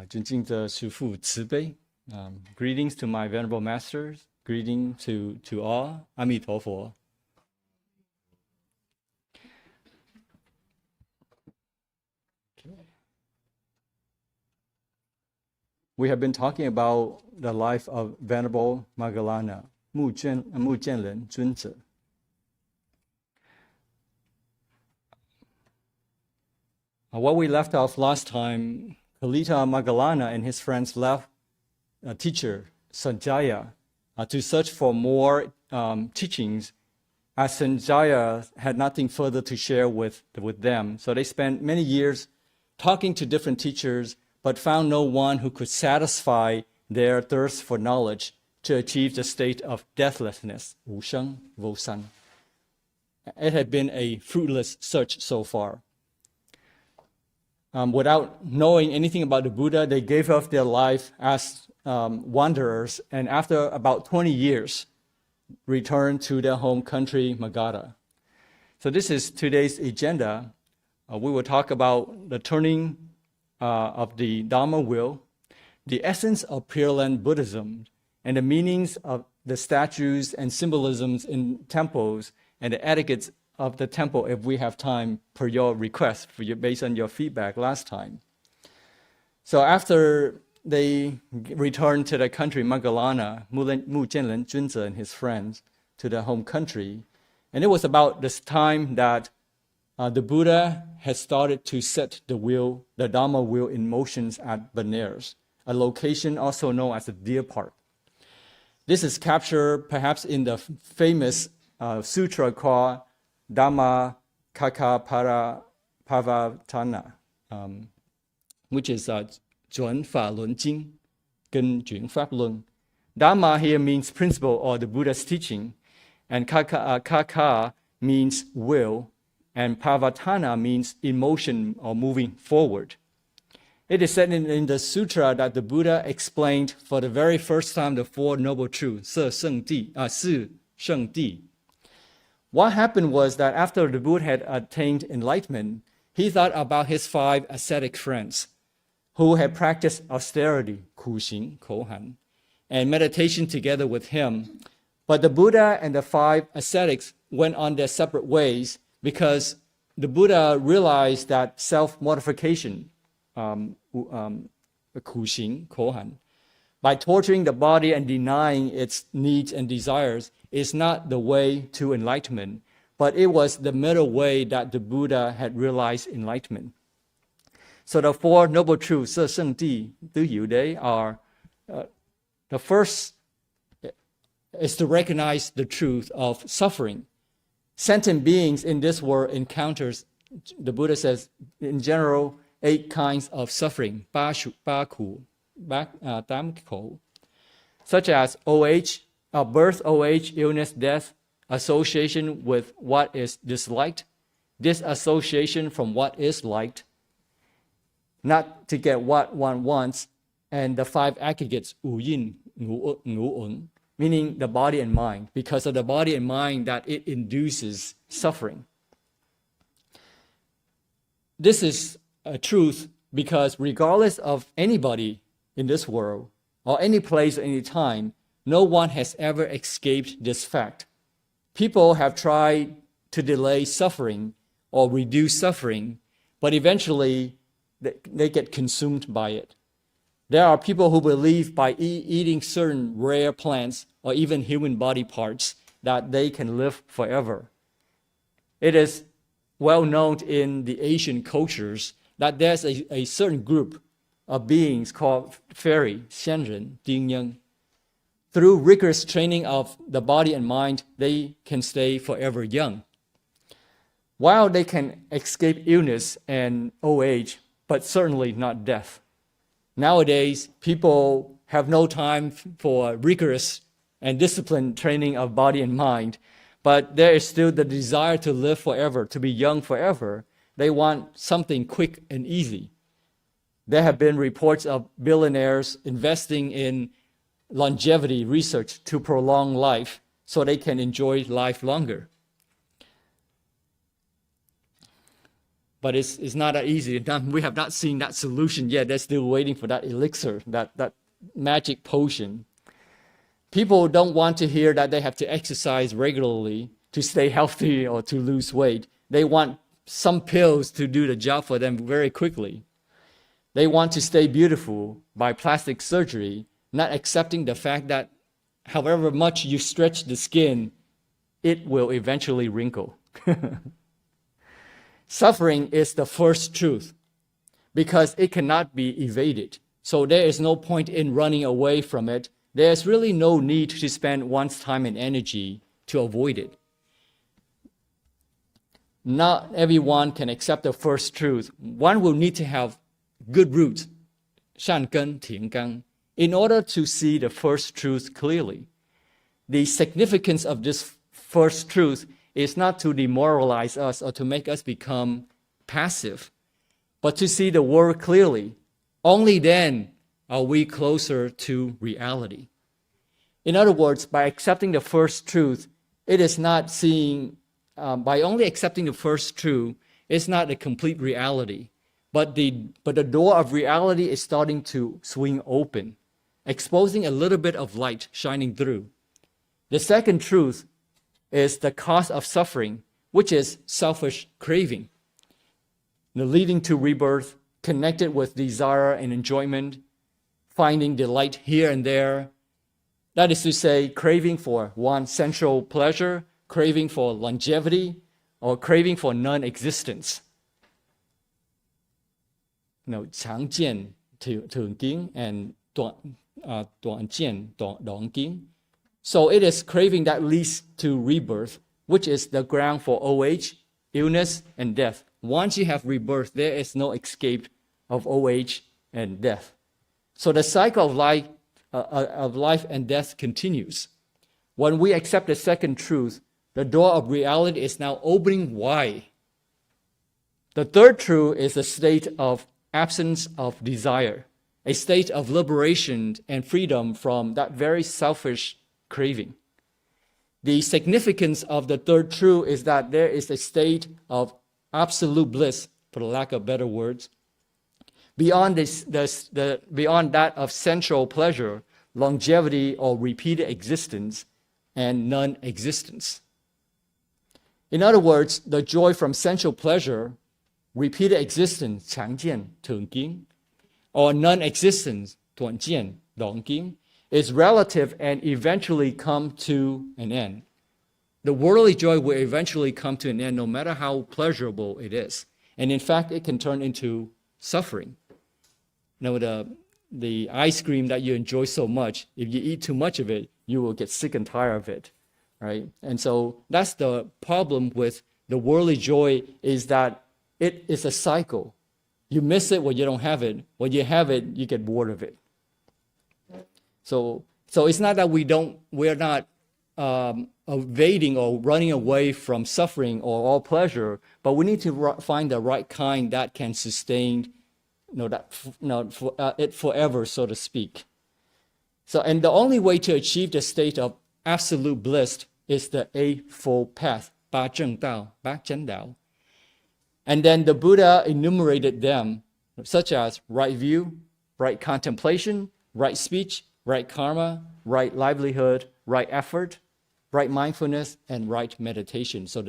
尊敬的师父慈悲. Greetings to my Venerable Masters. Greeting to all. Amida. We have been talking about the life of Venerable Moggallāna, Mu Jianren Zunzi. What we left off last time, Kalita Moggallāna and his friends left teacher Sanjaya to search for more teachings, as Sanjaya had nothing further to share with them. So they spent many years talking to different teachers, but found no one who could satisfy their thirst for knowledge to achieve the state of deathlessness, 无生无生. It had been a fruitless search so far. Without knowing anything about the Buddha, they gave up their life as wanderers, and after about 20 years, returned to their home country, Moggallāna. So this is today's agenda. We will talk about the turning of the Dharma wheel, the essence of Pure Land Buddhism, and the meanings of the statues and symbolisms in temples, and the etiquettes of the temple if we have time per your request, based on your feedback last time. So after they returned to the country, Moggallāna, Mu Jianren Zunzi and his friends, to their home country, and it was about this time that the Buddha had started to set the Dharma wheel in motion at Benares, a location also known as the Deer Park. This is captured perhaps in the famous sutra called Dhamma Kaka Pavatana, which is 准法轮经跟准法论. Dhamma here means principle or the Buddha's teaching, and Kaka means will, and Pavatana means emotion or moving forward. It is said in the sutra that the Buddha explained for the very first time the Four Noble Truths, 四圣谛. What happened was that after the Buddha had attained enlightenment, he thought about his 5 ascetic friends who had practiced austerity, 苦行, 口含, and meditation together with him. But the Buddha and the 5 ascetics went on their separate ways because the Buddha realized that self-mortification, 苦行, 口含, by torturing the body and denying its needs and desires, is not the way to enlightenment, but it was the middle way that the Buddha had realized enlightenment. So the 4 Noble Truths, 四圣谛, they are, the first is to recognize the truth of suffering. Sentient beings in this world encounters, the Buddha says, in general, 8 kinds of suffering, 八苦, tám khổ, such as birth, old age, illness, death, association with what is disliked, disassociation from what is liked, not to get what one wants, and the 5 aggregates, 五蕴, 五蘊, meaning the body and mind, because of the body and mind that it induces suffering. This is a truth because regardless of anybody in this world, or any place or any time, no one has ever escaped this fact. People have tried to delay suffering or reduce suffering, but eventually they get consumed by it. There are people who believe by eating certain rare plants or even human body parts that they can live forever. It is well known in the Asian cultures that there's a certain group of beings called fairy, 仙人, 丁nhân. Through rigorous training of the body and mind, they can stay forever young. While they can escape illness and old age, but certainly not death. Nowadays, people have no time for rigorous and disciplined training of body and mind, but there is still the desire to live forever, to be young forever. They want something quick and easy. There have been reports of billionaires investing in longevity research to prolong life so they can enjoy life longer. But it's not that easy. We have not seen that solution yet. They're still waiting for that elixir, that magic potion. People don't want to hear that they have to exercise regularly to stay healthy or to lose weight. They want some pills to do the job for them very quickly. They want to stay beautiful by plastic surgery, not accepting the fact that however much you stretch the skin, it will eventually wrinkle. Suffering is the first truth because it cannot be evaded. So there is no point in running away from it. There's really no need to spend one's time and energy to avoid it. Not everyone can accept the first truth. One will need to have good roots, 善根挺根, in order to see the first truth clearly. The significance of this first truth is not to demoralize us or to make us become passive, but to see the world clearly. Only then are we closer to reality. In other words, by accepting the first truth, it is not seeing, by only accepting the first truth, it's not a complete reality, but the door of reality is starting to swing open, exposing a little bit of light shining through. The second truth is the cause of suffering, which is selfish craving, leading to rebirth, connected with desire and enjoyment, finding delight here and there. That is to say, craving for one sensual pleasure, craving for longevity, or craving for non-existence. 常见thường kiến and 短见短kiến. So it is craving that leads to rebirth, which is the ground for old age, illness, and death. Once you have rebirth, there is no escape of old age and death. So the cycle of life and death continues. When we accept the second truth, the door of reality is now opening wide. The third truth is a state of absence of desire, a state of liberation and freedom from that very selfish craving. The significance of the third truth is that there is a state of absolute bliss, for lack of better words, beyond beyond that of sensual pleasure, longevity or repeated existence, and non-existence. In other words, the joy from sensual pleasure, repeated existence, 常见thường kiến, or non-existence, 短见短kiến, is relative and eventually come to an end. The worldly joy will eventually come to an end no matter how pleasurable it is. And in fact, it can turn into suffering. The ice cream that you enjoy so much, if you eat too much of it, you will get sick and tired of it, right? And so that's the problem with the worldly joy, is that it is a cycle. You miss it when you don't have it. When you have it, you get bored of it. So it's not that we're not evading or running away from suffering or all pleasure, but we need to find the right kind that can sustain it forever, so to speak. So, and the only way to achieve the state of absolute bliss is the Eightfold Path, 八正道, 八真道. And then the Buddha enumerated them, such as right view, right contemplation, right speech, right karma, right livelihood, right effort, right mindfulness, and right meditation. So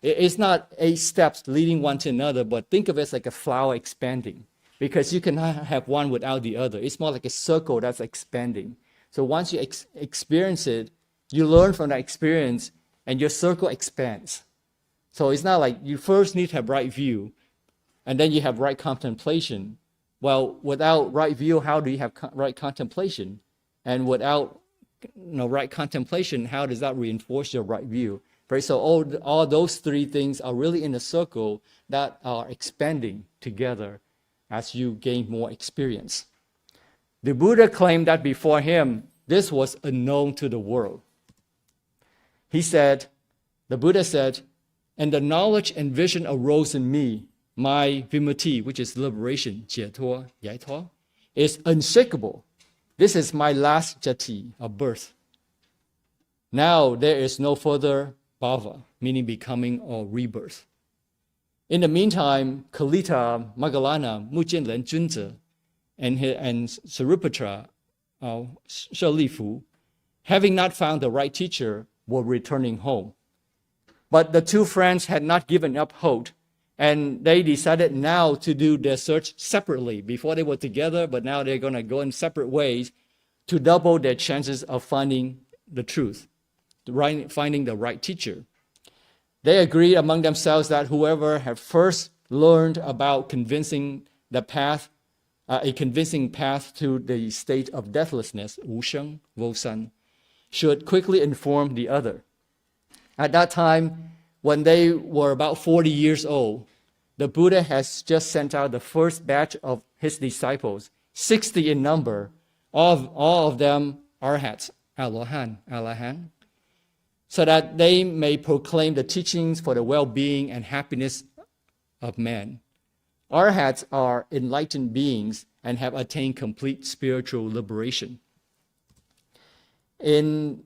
it's not 8 steps leading one to another, but think of it as like a flower expanding, because you cannot have one without the other. It's more like a circle that's expanding. So once you experience it, you learn from that experience, and your circle expands. So it's not like you first need to have right view, and then you have right contemplation. Well, without right view, how do you have right contemplation? And without right contemplation, how does that reinforce your right view? Right? So all those 3 things are really in a circle that are expanding together as you gain more experience. The Buddha claimed that before him, this was unknown to the world. The Buddha said, and the knowledge and vision arose in me, my vimutti, which is liberation, 解脱, 解脱, is unshakable. This is my last jati, of birth. Now there is no further bhava, meaning becoming or rebirth. In the meantime, Kalita, Moggallāna, Mujianren Junzi, and Saripatra, Shalifu, having not found the right teacher, were returning home. But the two friends had not given up hope, and they decided now to do their search separately. Before they were together, but now they're going to go in separate ways to double their chances of finding the truth, finding the right teacher. They agreed among themselves that whoever had first learned about a convincing path to the state of deathlessness, Wu Sheng, Wo San, should quickly inform the other. At that time, when they were about 40 years old, the Buddha has just sent out the first batch of his disciples, 60 in number, all of them arhats, Alahan, so that they may proclaim the teachings for the well-being and happiness of man. Arhats are enlightened beings and have attained complete spiritual liberation. In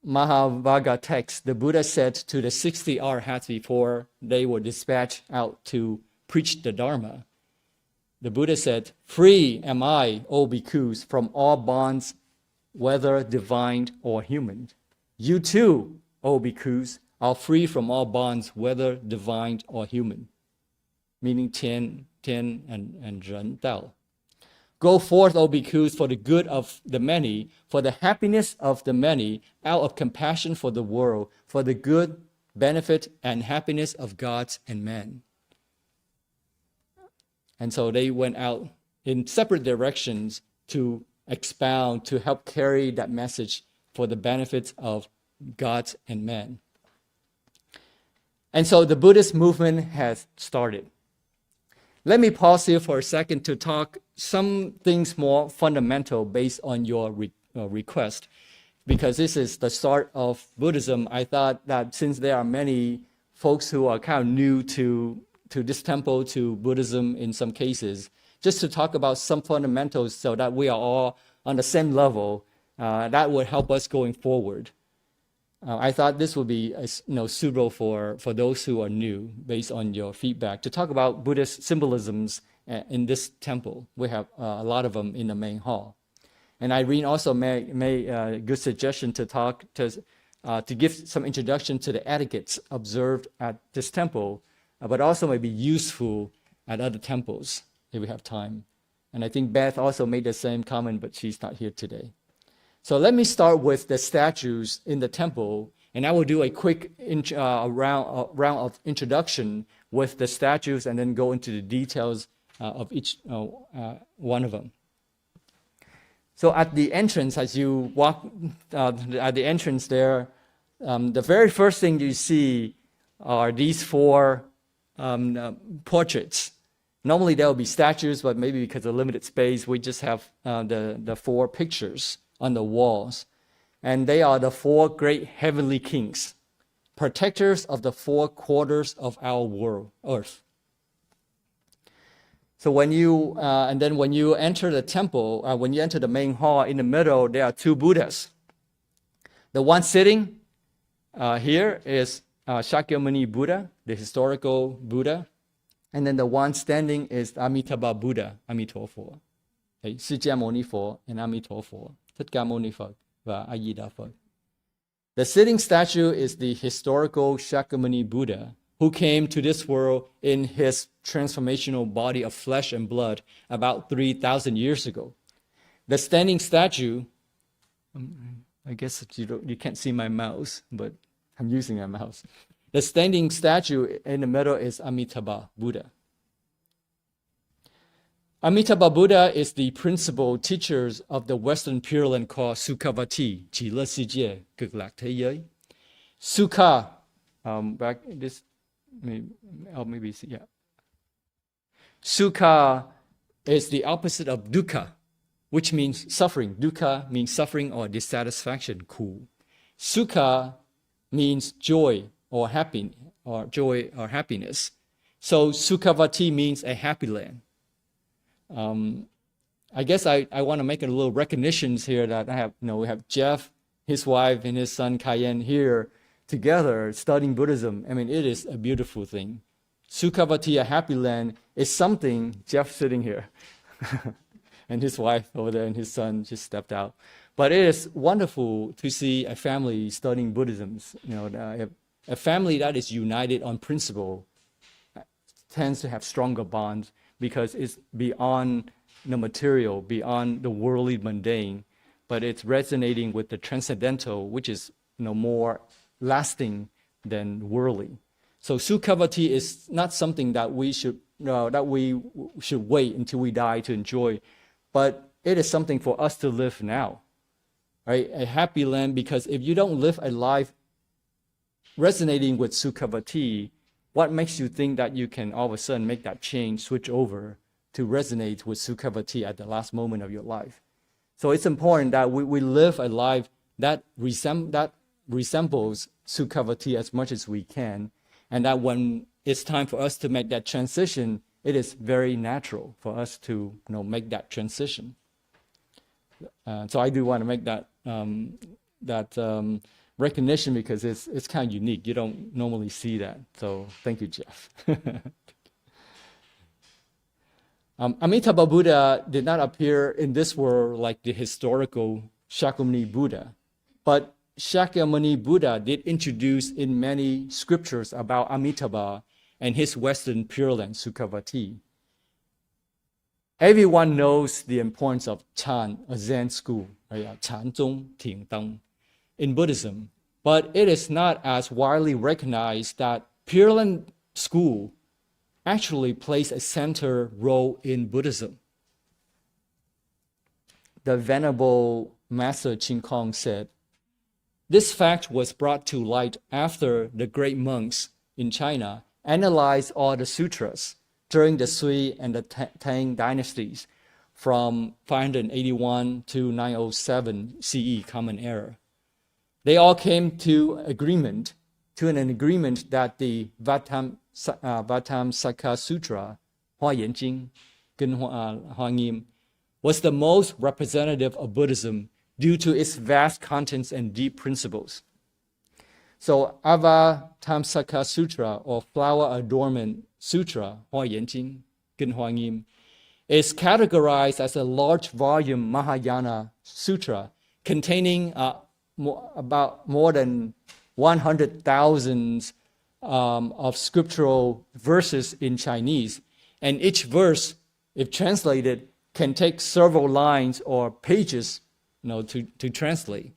Mahavagga text, the Buddha said to the 60 arhats before they were dispatched out to preach the Dharma, the Buddha said, "Free am I, O bhikkhus, from all bonds, whether divine or human. You too, O bhikkhus, are free from all bonds, whether divine or human." Meaning Tian and Ren Dao. Go forth, O bhikkhus, for the good of the many, for the happiness of the many, out of compassion for the world, for the good, benefit, and happiness of gods and men. And so they went out in separate directions to expound, to help carry that message for the benefits of gods and men. And so the Buddhist movement has started. Let me pause here for a second to talk some things more fundamental based on your request. Because this is the start of Buddhism, I thought that since there are many folks who are kind of new to this temple, to Buddhism in some cases, just to talk about some fundamentals so that we are all on the same level, that would help us going forward. I thought this would be suitable for those who are new, based on your feedback, to talk about Buddhist symbolisms in this temple. We have a lot of them in the main hall. And Irene also made a good suggestion to give some introduction to the etiquettes observed at this temple, but also may be useful at other temples if we have time. And I think Beth also made the same comment, but she's not here today. So let me start with the statues in the temple, and I will do a quick round of introduction with the statues and then go into the details of each one of them. So at the entrance, as you walk at the entrance there, the very first thing you see are these four portraits. Normally there will be statues, but maybe because of limited space, we just have the four pictures on the walls. And they are the four great heavenly kings, protectors of the four quarters of our world, earth. So when you enter the temple, when you enter the main hall, in the middle, there are two Buddhas. The one sitting here is Shakyamuni Buddha, the historical Buddha. And then the one standing is Amitabha Buddha, Amitofo.释迦牟尼佛 and Amitofo. Thích Ca Mâu Ni Phật và A Di Đà Phật. The sitting statue is the historical Shakyamuni Buddha, who came to this world in his transformational body of flesh and blood about 3,000 years ago. The standing statue, I guess you can't see my mouse, but I'm using my mouse. The standing statue in the middle is Amitabha Buddha. Amitabha Buddha is the principal teacher of the Western Pure Land called Sukhavati, Chỉ Lơ Si Jie, Cực Lạc Thế Giới. Sukha, back this, maybe yeah. Sukha is the opposite of dukkha, which means suffering. Dukkha means suffering or dissatisfaction, cool. Sukha means joy or happiness, So Sukhavati means a happy land. I guess I want to make a little recognitions here that I have, we have Jeff, his wife, and his son Cayenne here together studying Buddhism. I mean, it is a beautiful thing. Sukhavati, a happy land, is something, Jeff sitting here, and his wife over there and his son just stepped out. But it is wonderful to see a family studying Buddhism. A family that is united on principle tends to have stronger bonds because it's beyond the material, beyond the worldly mundane, but it's resonating with the transcendental, which is more lasting than worldly. So Sukhavati is not something that we should wait until we die to enjoy, but it is something for us to live now, right? A happy land, because if you don't live a life resonating with Sukhavati, what makes you think that you can all of a sudden make that change, switch over to resonate with Sukhavati at the last moment of your life? So it's important that we live a life that resembles Sukhavati as much as we can, and that when it's time for us to make that transition, it is very natural for us to make that transition. So I do want to make that recognition, because it's kind of unique. You don't normally see that. So thank you, Jeff. Amitabha Buddha did not appear in this world like the historical Shakyamuni Buddha, but Shakyamuni Buddha did introduce in many scriptures about Amitabha and his Western Pure Land Sukhavati. Everyone knows the importance of Chan, a Zen school, right? Chan Zong Ting Tang, in Buddhism, but it is not as widely recognized that Pure Land school actually plays a center role in Buddhism. The Venerable Master Ching Kong said, this fact was brought to light after the great monks in China analyzed all the sutras during the Sui and the Tang dynasties from 581 to 907 CE Common Era. They all came to an agreement that the Vatamsaka Sutra, Hua Yan Jing, Hua Ngim, was the most representative of Buddhism due to its vast contents and deep principles. So Avatamsaka Sutra, or Flower Adornment Sutra, Hua Yan Jing, Hua Ngim, is categorized as a large volume Mahayana Sutra containing about more than 100,000 of scriptural verses in Chinese. And each verse, if translated, can take several lines or pages to translate.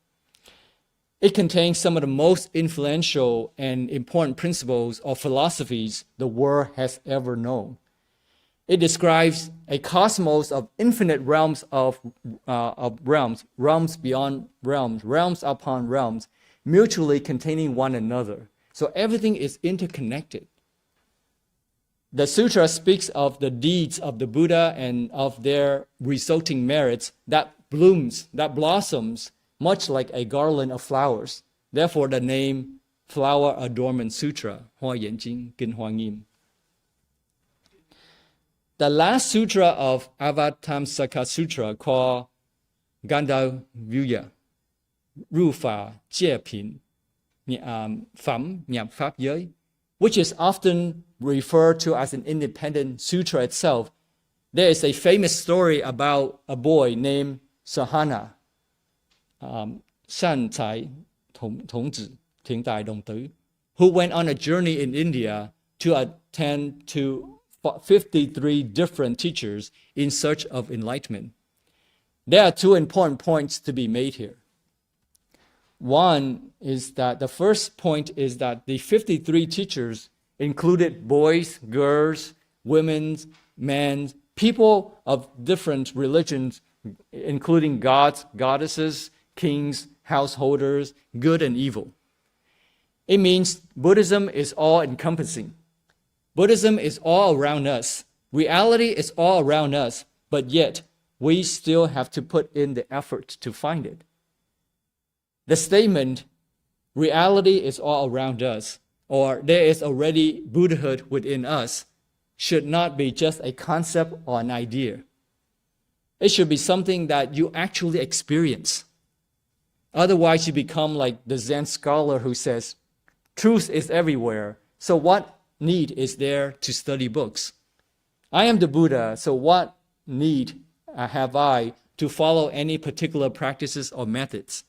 It contains some of the most influential and important principles or philosophies the world has ever known. It describes a cosmos of infinite realms realms beyond realms, realms upon realms, mutually containing one another. So everything is interconnected. The sutra speaks of the deeds of the Buddha and of their resulting merits that blossoms, much like a garland of flowers. Therefore, the name Flower Adornment Sutra, Hua Yan Jing, Hua Ngim. The last sutra of Avatamsaka Sutra, called Gandharvya, Ru Fa Jie Pin, Pham Nyam Pháp Giới, which is often referred to as an independent sutra itself. There is a famous story about a boy named Sahana, Shan Cai Tong Zi, Ting Dai Dong Tu, who went on a journey in India to attend to 53 different teachers in search of enlightenment. There are two important points to be made here. One is that the first point is that the 53 teachers included boys, girls, women, men, people of different religions, including gods, goddesses, kings, householders, good and evil. It means Buddhism is all-encompassing. Buddhism is all around us. Reality is all around us, but yet we still have to put in the effort to find it. The statement, reality is all around us, or there is already Buddhahood within us, should not be just a concept or an idea. It should be something that you actually experience. Otherwise, you become like the Zen scholar who says, truth is everywhere. So what need is there to study books? I am the Buddha, so what need have I to follow any particular practices or methods?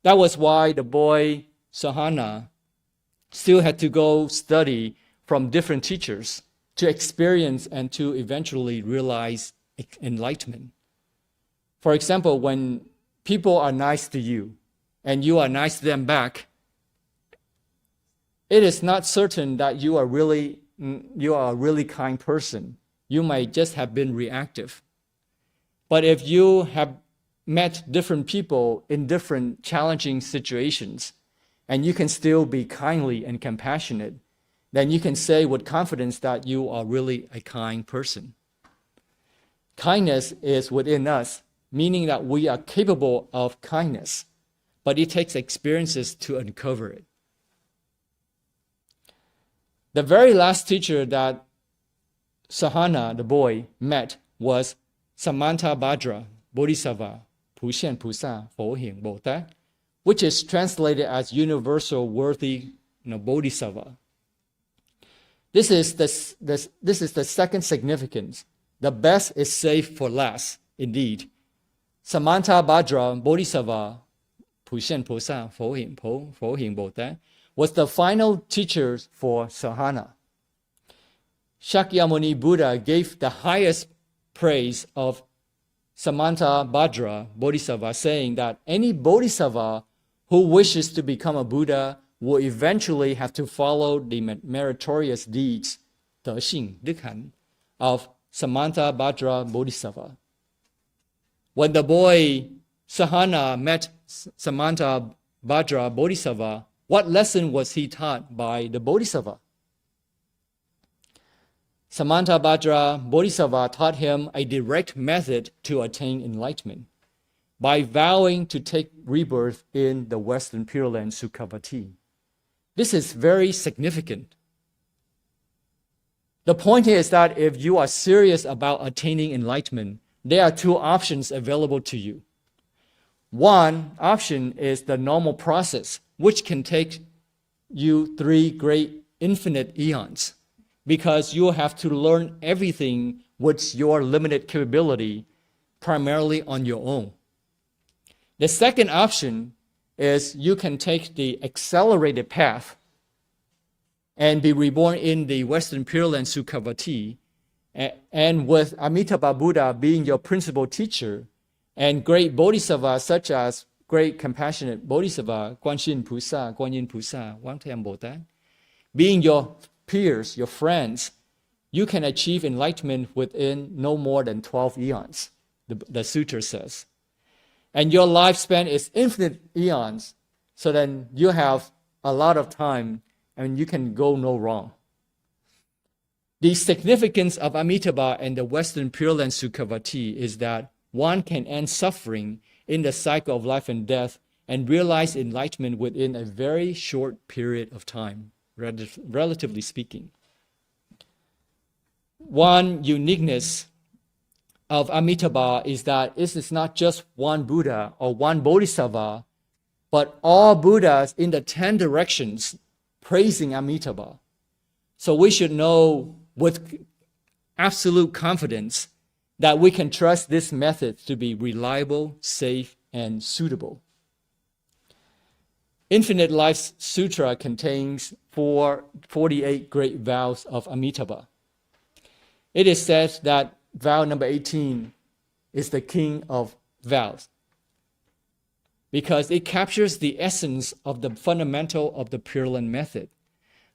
That was why the boy Sahana still had to go study from different teachers to experience and to eventually realize enlightenment. For example, when people are nice to you and you are nice to them back, it is not certain that you are a really kind person. You might just have been reactive. But if you have met different people in different challenging situations, and you can still be kindly and compassionate, then you can say with confidence that you are really a kind person. Kindness is within us, meaning that we are capable of kindness, but it takes experiences to uncover it. The very last teacher that Sahana, the boy, met was Samantabhadra Bodhisattva, Pushen Pusa Fohing Bota, which is translated as universal worthy Bodhisattva. This is the second significance. The best is saved for last, indeed. Samantabhadra Bodhisattva, Pushen Pusa Fohing Bota, was the final teacher for Sahana. Shakyamuni Buddha gave the highest praise of Samantabhadra Bodhisattva, saying that any Bodhisattva who wishes to become a Buddha will eventually have to follow the meritorious deeds, 德性, Dikhan, of Samantabhadra Bodhisattva. When the boy Sahana met Samantabhadra Bodhisattva, what lesson was he taught by the Bodhisattva? Samantabhadra Bodhisattva taught him a direct method to attain enlightenment by vowing to take rebirth in the Western Pure Land Sukhavati. This is very significant. The point is that if you are serious about attaining enlightenment, there are two options available to you. One option is the normal process, which can take you 3 great infinite eons, because you have to learn everything with your limited capability, primarily on your own. The second option is you can take the accelerated path and be reborn in the Western Pure Land Sukhavati, and with Amitabha Buddha being your principal teacher, and great bodhisattvas such as great compassionate bodhisattva, Guanyin Pusa, Wangtian Bota, being your peers, your friends, you can achieve enlightenment within no more than 12 eons, the sutra says. And your lifespan is infinite eons, so then you have a lot of time and you can go no wrong. The significance of Amitabha and the Western Pure Land Sukhavati is that one can end suffering in the cycle of life and death and realize enlightenment within a very short period of time, relatively speaking. One uniqueness of Amitabha is that it is not just one Buddha or one Bodhisattva, but all Buddhas in the 10 directions praising Amitabha. So we should know with absolute confidence that we can trust this method to be reliable, safe, and suitable. Infinite Life Sutra contains 48 great vows of Amitabha. It is said that vow number 18 is the king of vows because it captures the essence of the fundamental of the Pure Land method.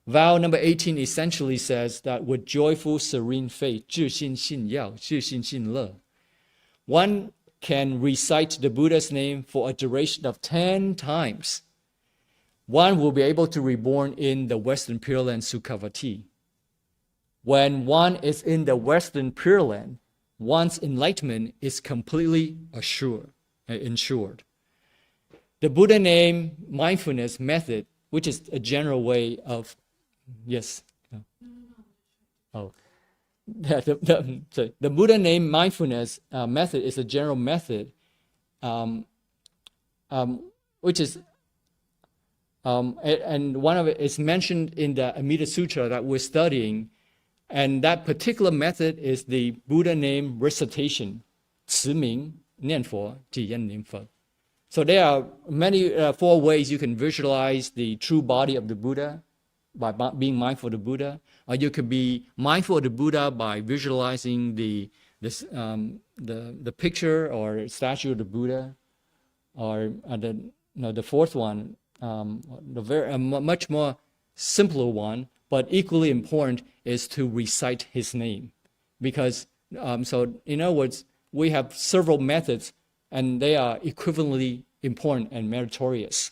Vow number 18 essentially says that with joyful, serene faith, 自信信要, 自信信乐, one can recite the Buddha's name for a duration of 10 times. One will be able to reborn in the Western Pure Land Sukhavati. When one is in the Western Pure Land, one's enlightenment is completely ensured. The Buddha name mindfulness method, which is a general way of, yes. Oh, the Buddha name mindfulness method is a general method, which is And one of it is mentioned in the Amida Sutra that we're studying. And that particular method is the Buddha name recitation, 持名念佛即言念佛. So there are many 4 ways you can visualize the true body of the Buddha by being mindful of the Buddha, or you could be mindful of the Buddha by visualizing the picture or statue of the Buddha, or the 4th one, much more simpler one, but equally important, is to recite his name, because so in other words, we have several methods, and they are equivalently important and meritorious.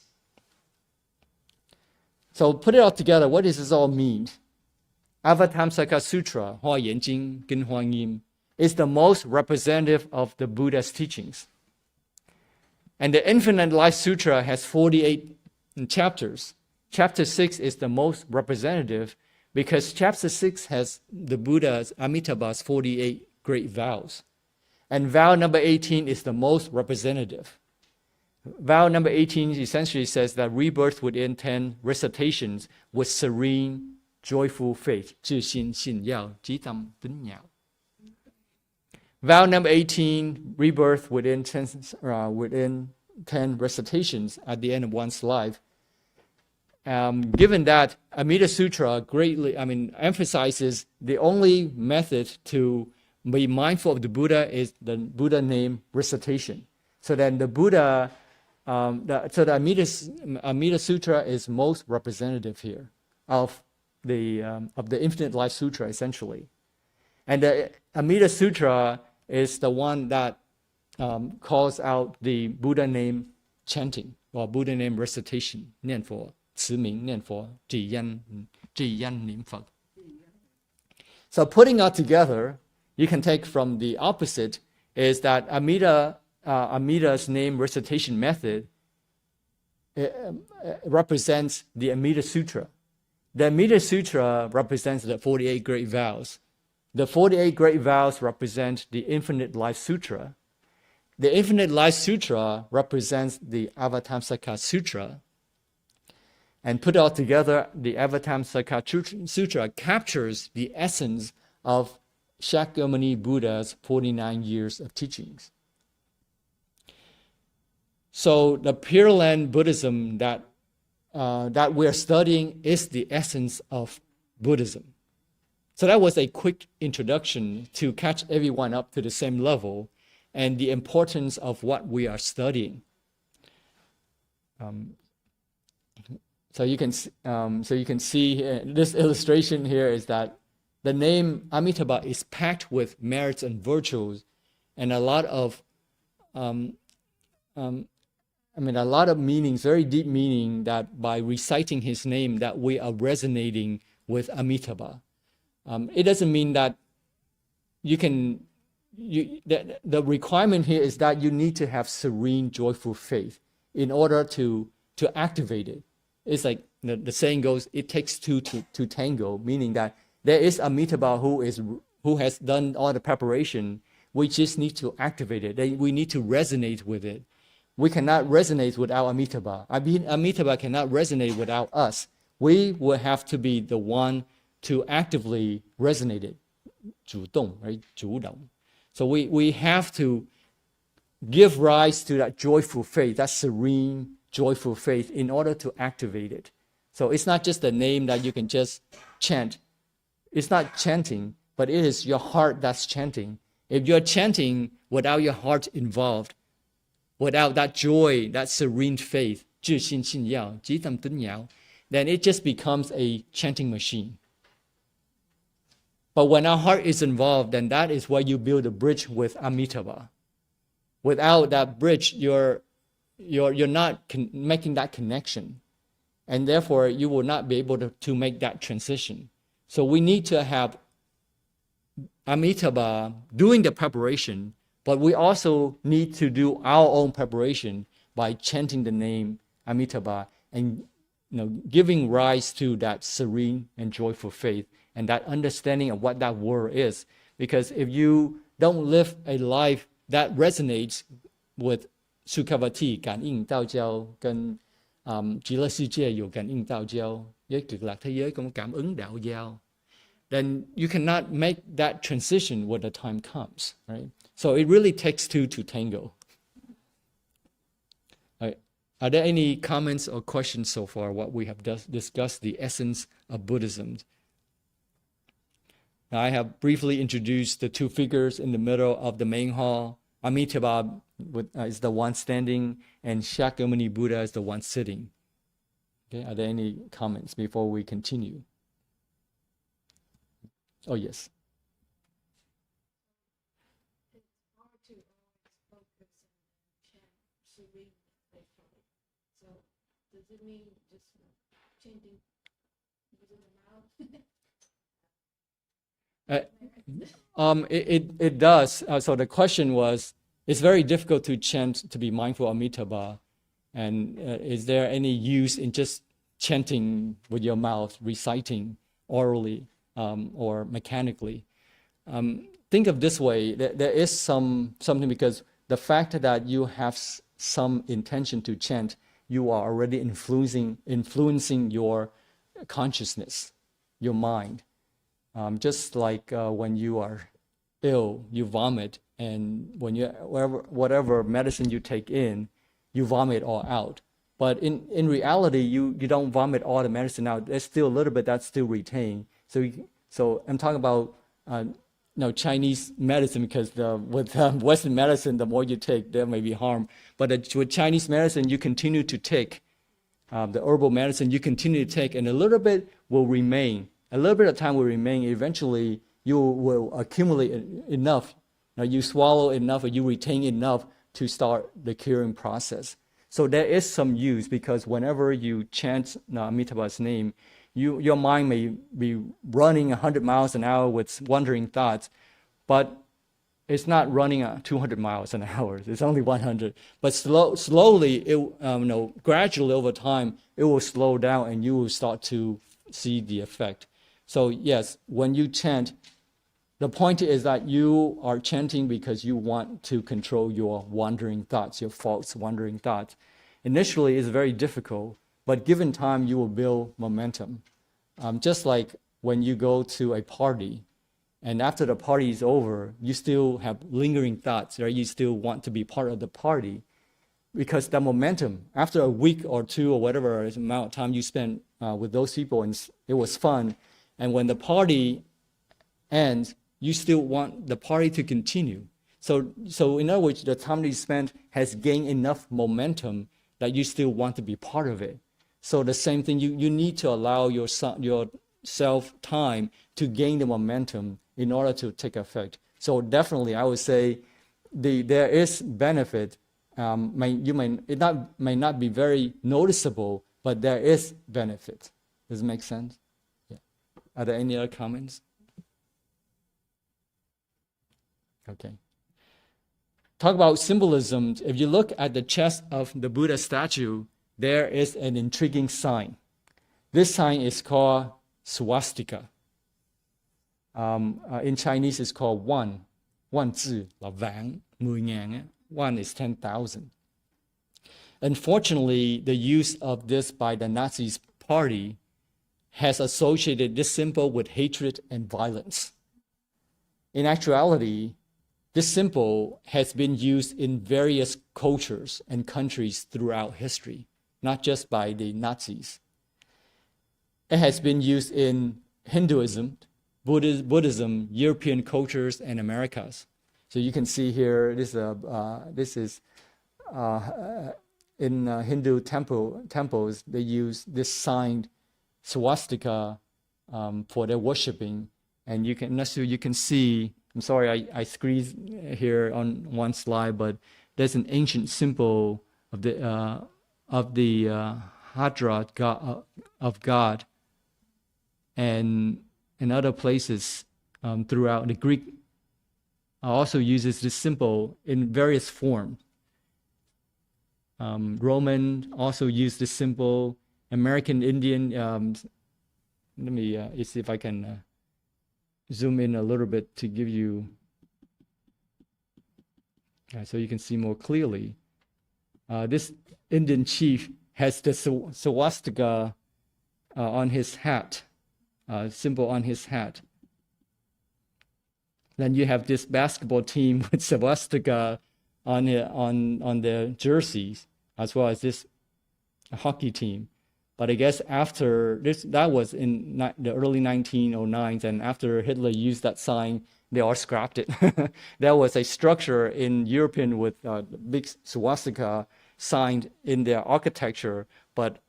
So put it all together, what does this all mean? Avatamsaka Sutra, Hua Yan Jing, Gen Huang Yim, is the most representative of the Buddha's teachings. And the Infinite Life Sutra has 48 chapters. Chapter 6 is the most representative because chapter 6 has the Buddha's, Amitabha's 48 great vows. And vow number 18 is the most representative. Vow number 18 essentially says that rebirth within 10 recitations with serene, joyful faith. 自信信要即当敦鸟. Vow number 18, rebirth within 10 recitations at the end of one's life. Given that Amida Sutra greatly, emphasizes the only method to be mindful of the Buddha is the Buddha name recitation. So then the Buddha, the Amida Sutra is most representative here of the Infinite Life Sutra, essentially. And the Amida Sutra is the one that calls out the Buddha name chanting or Buddha name recitation, 念佛, 持名念佛, 即言念佛. So putting all together, you can take from the opposite is that Amida's name recitation method represents the Amida Sutra. The Amida Sutra represents the 48 great vows. The 48 great vows represent the Infinite Life Sutra. The Infinite Life Sutra represents the Avatamsaka Sutra. And put all together, the Avatamsaka Sutra captures the essence of Shakyamuni Buddha's 49 years of teachings. So the Pure Land Buddhism that we're studying is the essence of Buddhism. So that was a quick introduction to catch everyone up to the same level and the importance of what we are studying. So you can see this illustration here is that the name Amitabha is packed with merits and virtues, and a lot of meanings, very deep meaning, that by reciting his name that we are resonating with Amitabha. It doesn't mean that the requirement here is that you need to have serene, joyful faith in order to activate it. It's like the saying goes, it takes two to tango, meaning that there is Amitabha who has done all the preparation. We just need to activate it. We need to resonate with it. We cannot resonate without Amitabha. Amitabha cannot resonate without us. We will have to be the one to actively resonate it. 主动, right? 主动. So we have to give rise to that joyful faith, that serene, joyful faith, in order to activate it. So it's not just a name that you can just chant. It's not chanting, but it is your heart that's chanting. If you're chanting without your heart involved, without that joy, that serene faith, 自信信要, 即当敦鸟, then it just becomes a chanting machine. But when our heart is involved, then that is where you build a bridge with Amitabha. Without that bridge, you're not making that connection. And therefore, you will not be able to make that transition. So we need to have Amitabha doing the preparation, but we also need to do our own preparation by chanting the name Amitabha and giving rise to that serene and joyful faith and that understanding of what that word is. Because if you don't live a life that resonates with Sukhavati, 感应道交跟 Chỉ là世界有感应道交, với cực lạc thế giới có cảm ứng đạo giao. Then you cannot make that transition when the time comes, right? So it really takes two to tango. Are there any comments or questions so far what we have discussed, the essence of Buddhism? Now, I have briefly introduced the two figures in the middle of the main hall. Amitabha is the one standing, and Shakyamuni Buddha is the one sitting. Okay, are there any comments before we continue? Oh, yes. It's hard to always focus and chant serenely. So does it mean just chanting using the mouth? It does. So the question was, it's very difficult to chant to be mindful of Amitabha. And is there any use in just chanting with your mouth, reciting orally or mechanically? Think of this way, there is something, because the fact that you have some intention to chant, you are already influencing your consciousness, your mind. Just like when you are ill, you vomit, and when whatever medicine you take in, you vomit all out. But in reality, you don't vomit all the medicine out. There's still a little bit that's still retained. So I'm talking about Chinese medicine, because with Western medicine, the more you take, there may be harm. But with Chinese medicine, you continue to take the herbal medicine. You continue to take, and a little bit will remain. A little bit of time will remain. Eventually, you will accumulate enough. Now you swallow enough, or you retain enough to start the curing process. So there is some use, because whenever you chant Amitabha's name, your mind may be running 100 miles an hour with wandering thoughts, but it's not running at 200 miles an hour. It's only 100. But slowly, gradually over time, it will slow down, and you will start to see the effect. So yes, when you chant, the point is that you are chanting because you want to control your wandering thoughts, your false wandering thoughts. Initially, it's very difficult, but given time, you will build momentum. Just like when you go to a party, and after the party is over, you still have lingering thoughts, right? You still want to be part of the party, because the momentum, after a week or two or whatever amount of time you spend with those people, and it was fun, and when the party ends, you still want the party to continue. So in other words, the time that you spent has gained enough momentum that you still want to be part of it. So the same thing, you need to allow yourself time to gain the momentum in order to take effect. So definitely, I would say there is benefit. It may not be very noticeable, but there is benefit. Does it make sense? Yeah. Are there any other comments? Okay. Talk about symbolism. If you look at the chest of the Buddha statue, there is an intriguing sign. This sign is called swastika. In Chinese, it's called wan zi, la vang, mười ngàn. One is 10,000. Unfortunately, the use of this by the Nazis party has associated this symbol with hatred and violence. In actuality, this symbol has been used in various cultures and countries throughout history, not just by the Nazis. It has been used in Hinduism, Buddhism, European cultures, and Americas. So you can see here, this is in Hindu temples, they use this sign, swastika, for their worshiping. And you can see, I'm sorry, I squeezed here on one slide, but there's an ancient symbol of the Hadra of God, and in other places throughout. The Greek also uses this symbol in various forms. Roman also used this symbol. American Indian. Let me see if I can zoom in a little bit to give you, so you can see more clearly. This Indian chief has the swastika on his hat, symbol on his hat. Then you have this basketball team with swastika on their jerseys, as well as this hockey team. But I guess after this, that was in the early 1909s, and after Hitler used that sign, they all scrapped it. There was a structure in European with big swastika signed in their architecture, but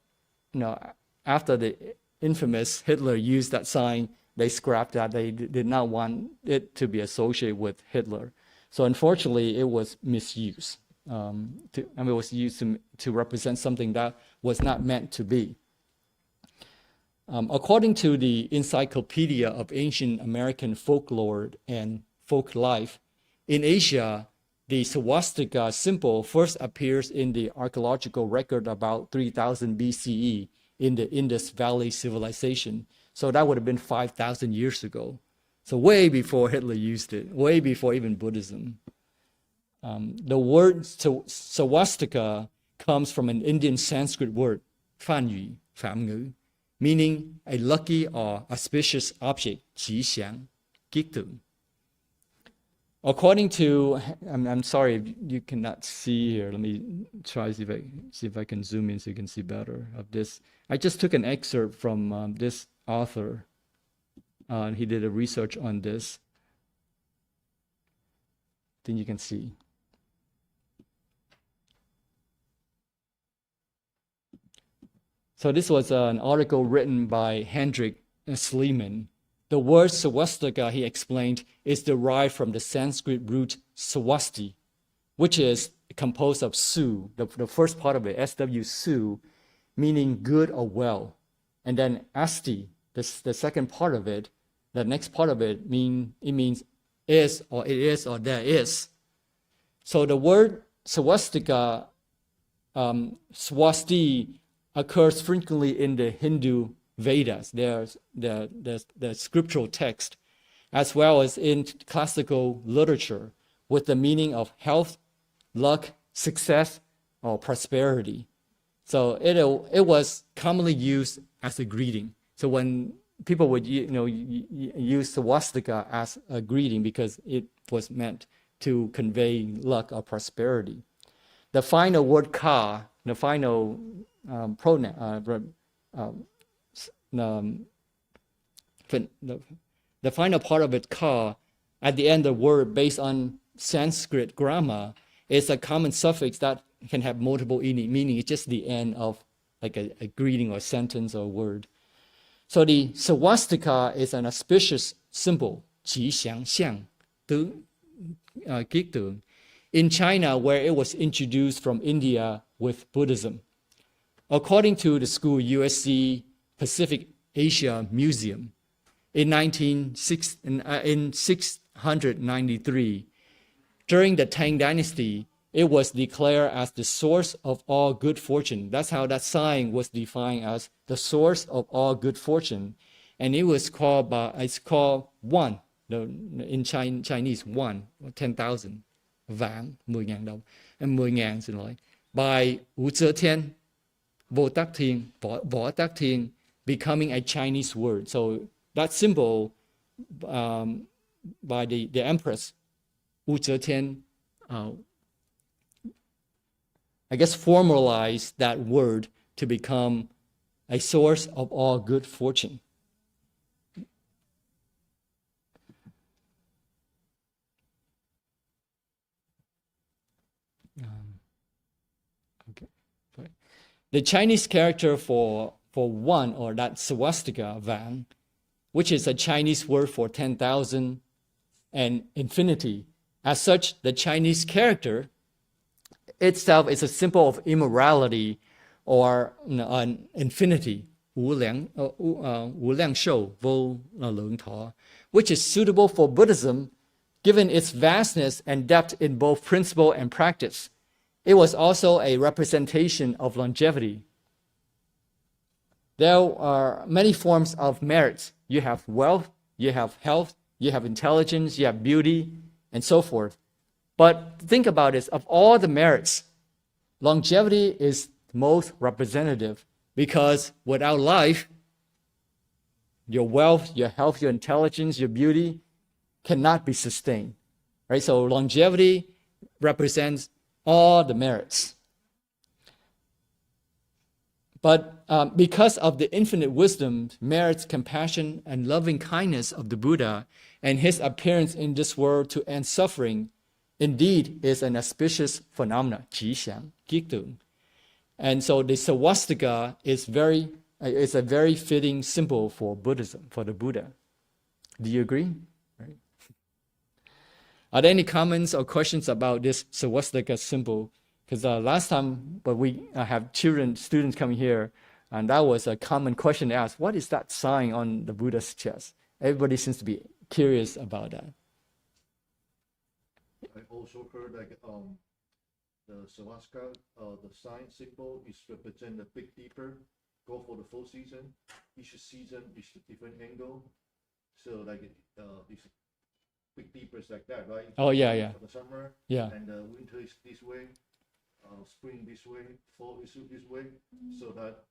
after the infamous Hitler used that sign, they scrapped that. They did not want it to be associated with Hitler. So unfortunately, it was misused. It was used to represent something that was not meant to be. According to the Encyclopedia of Ancient American Folklore and Folk Life, in Asia, the swastika symbol first appears in the archaeological record about 3000 BCE in the Indus Valley civilization. So that would have been 5,000 years ago. So way before Hitler used it, way before even Buddhism. The word swastika comes from an Indian Sanskrit word, fanyu, famngu, meaning a lucky or auspicious object, 吉祥, giktu. According to, I'm sorry if you cannot see here. Let me try see if I can zoom in so you can see better of this. I just took an excerpt from this author. He did a research on this. Then you can see. So this was an article written by Hendrik Sleeman. The word swastika, he explained, is derived from the Sanskrit root swasti, which is composed of su, the first part of it, SW, su, meaning good or well. And then asti, the second part of it, the next part of it, means is or it is or there is. So the word swastika, swasti, occurs frequently in the Hindu Vedas, the scriptural text, as well as in classical literature, with the meaning of health, luck, success, or prosperity. So it was commonly used as a greeting. So when people would use swastika as a greeting because it was meant to convey luck or prosperity. The final word ka, the final pronoun, the final part of it, ka, at the end of the word based on Sanskrit grammar, is a common suffix that can have multiple meaning. It's just the end of like a greeting or sentence or word. So the swastika is an auspicious symbol, 吉祥相, in China, where it was introduced from India with Buddhism. According to the school USC Pacific Asia Museum, in 693, during the Tang Dynasty, it was declared as the source of all good fortune. That's how that sign was defined, as the source of all good fortune. And it was called one, in Chinese, one, 10,000, vàng, 10,000 đồng, and 10,000 xin lỗi, by Wu Zetian, Võ Tắc Thiên, becoming a Chinese word. So that symbol by the Empress Wu Zetian, I guess, formalized that word to become a source of all good fortune. The Chinese character for one, or that swastika, vàng, which is a Chinese word for 10,000 and infinity. As such, the Chinese character itself is a symbol of immorality or an infinity, 无量寿, vô lượng thọ, which is suitable for Buddhism given its vastness and depth in both principle and practice. It was also a representation of longevity. There are many forms of merits. You have wealth, you have health, you have intelligence, you have beauty, and so forth. But think about this, of all the merits, longevity is most representative, because without life, your wealth, your health, your intelligence, your beauty cannot be sustained, right? So longevity represents all the merits. But because of the infinite wisdom, merits, compassion, and loving kindness of the Buddha, and his appearance in this world to end suffering, indeed is an auspicious phenomenon, 吉祥, Giktung. And so the swastika is a very fitting symbol for Buddhism, for the Buddha. Do you agree? Right. Are there any comments or questions about this swastika symbol? Because last time, but we have students coming here, and that was a common question asked. What is that sign on the Buddha's chest? Everybody seems to be curious about that. I also heard the swastika, the sign symbol is represent the big deeper. Go for the full season. Each season is a different angle. So these big deepers like that, right? Oh yeah. For the summer. Yeah. And winter is this way. Spring this way. Fall is this way. So that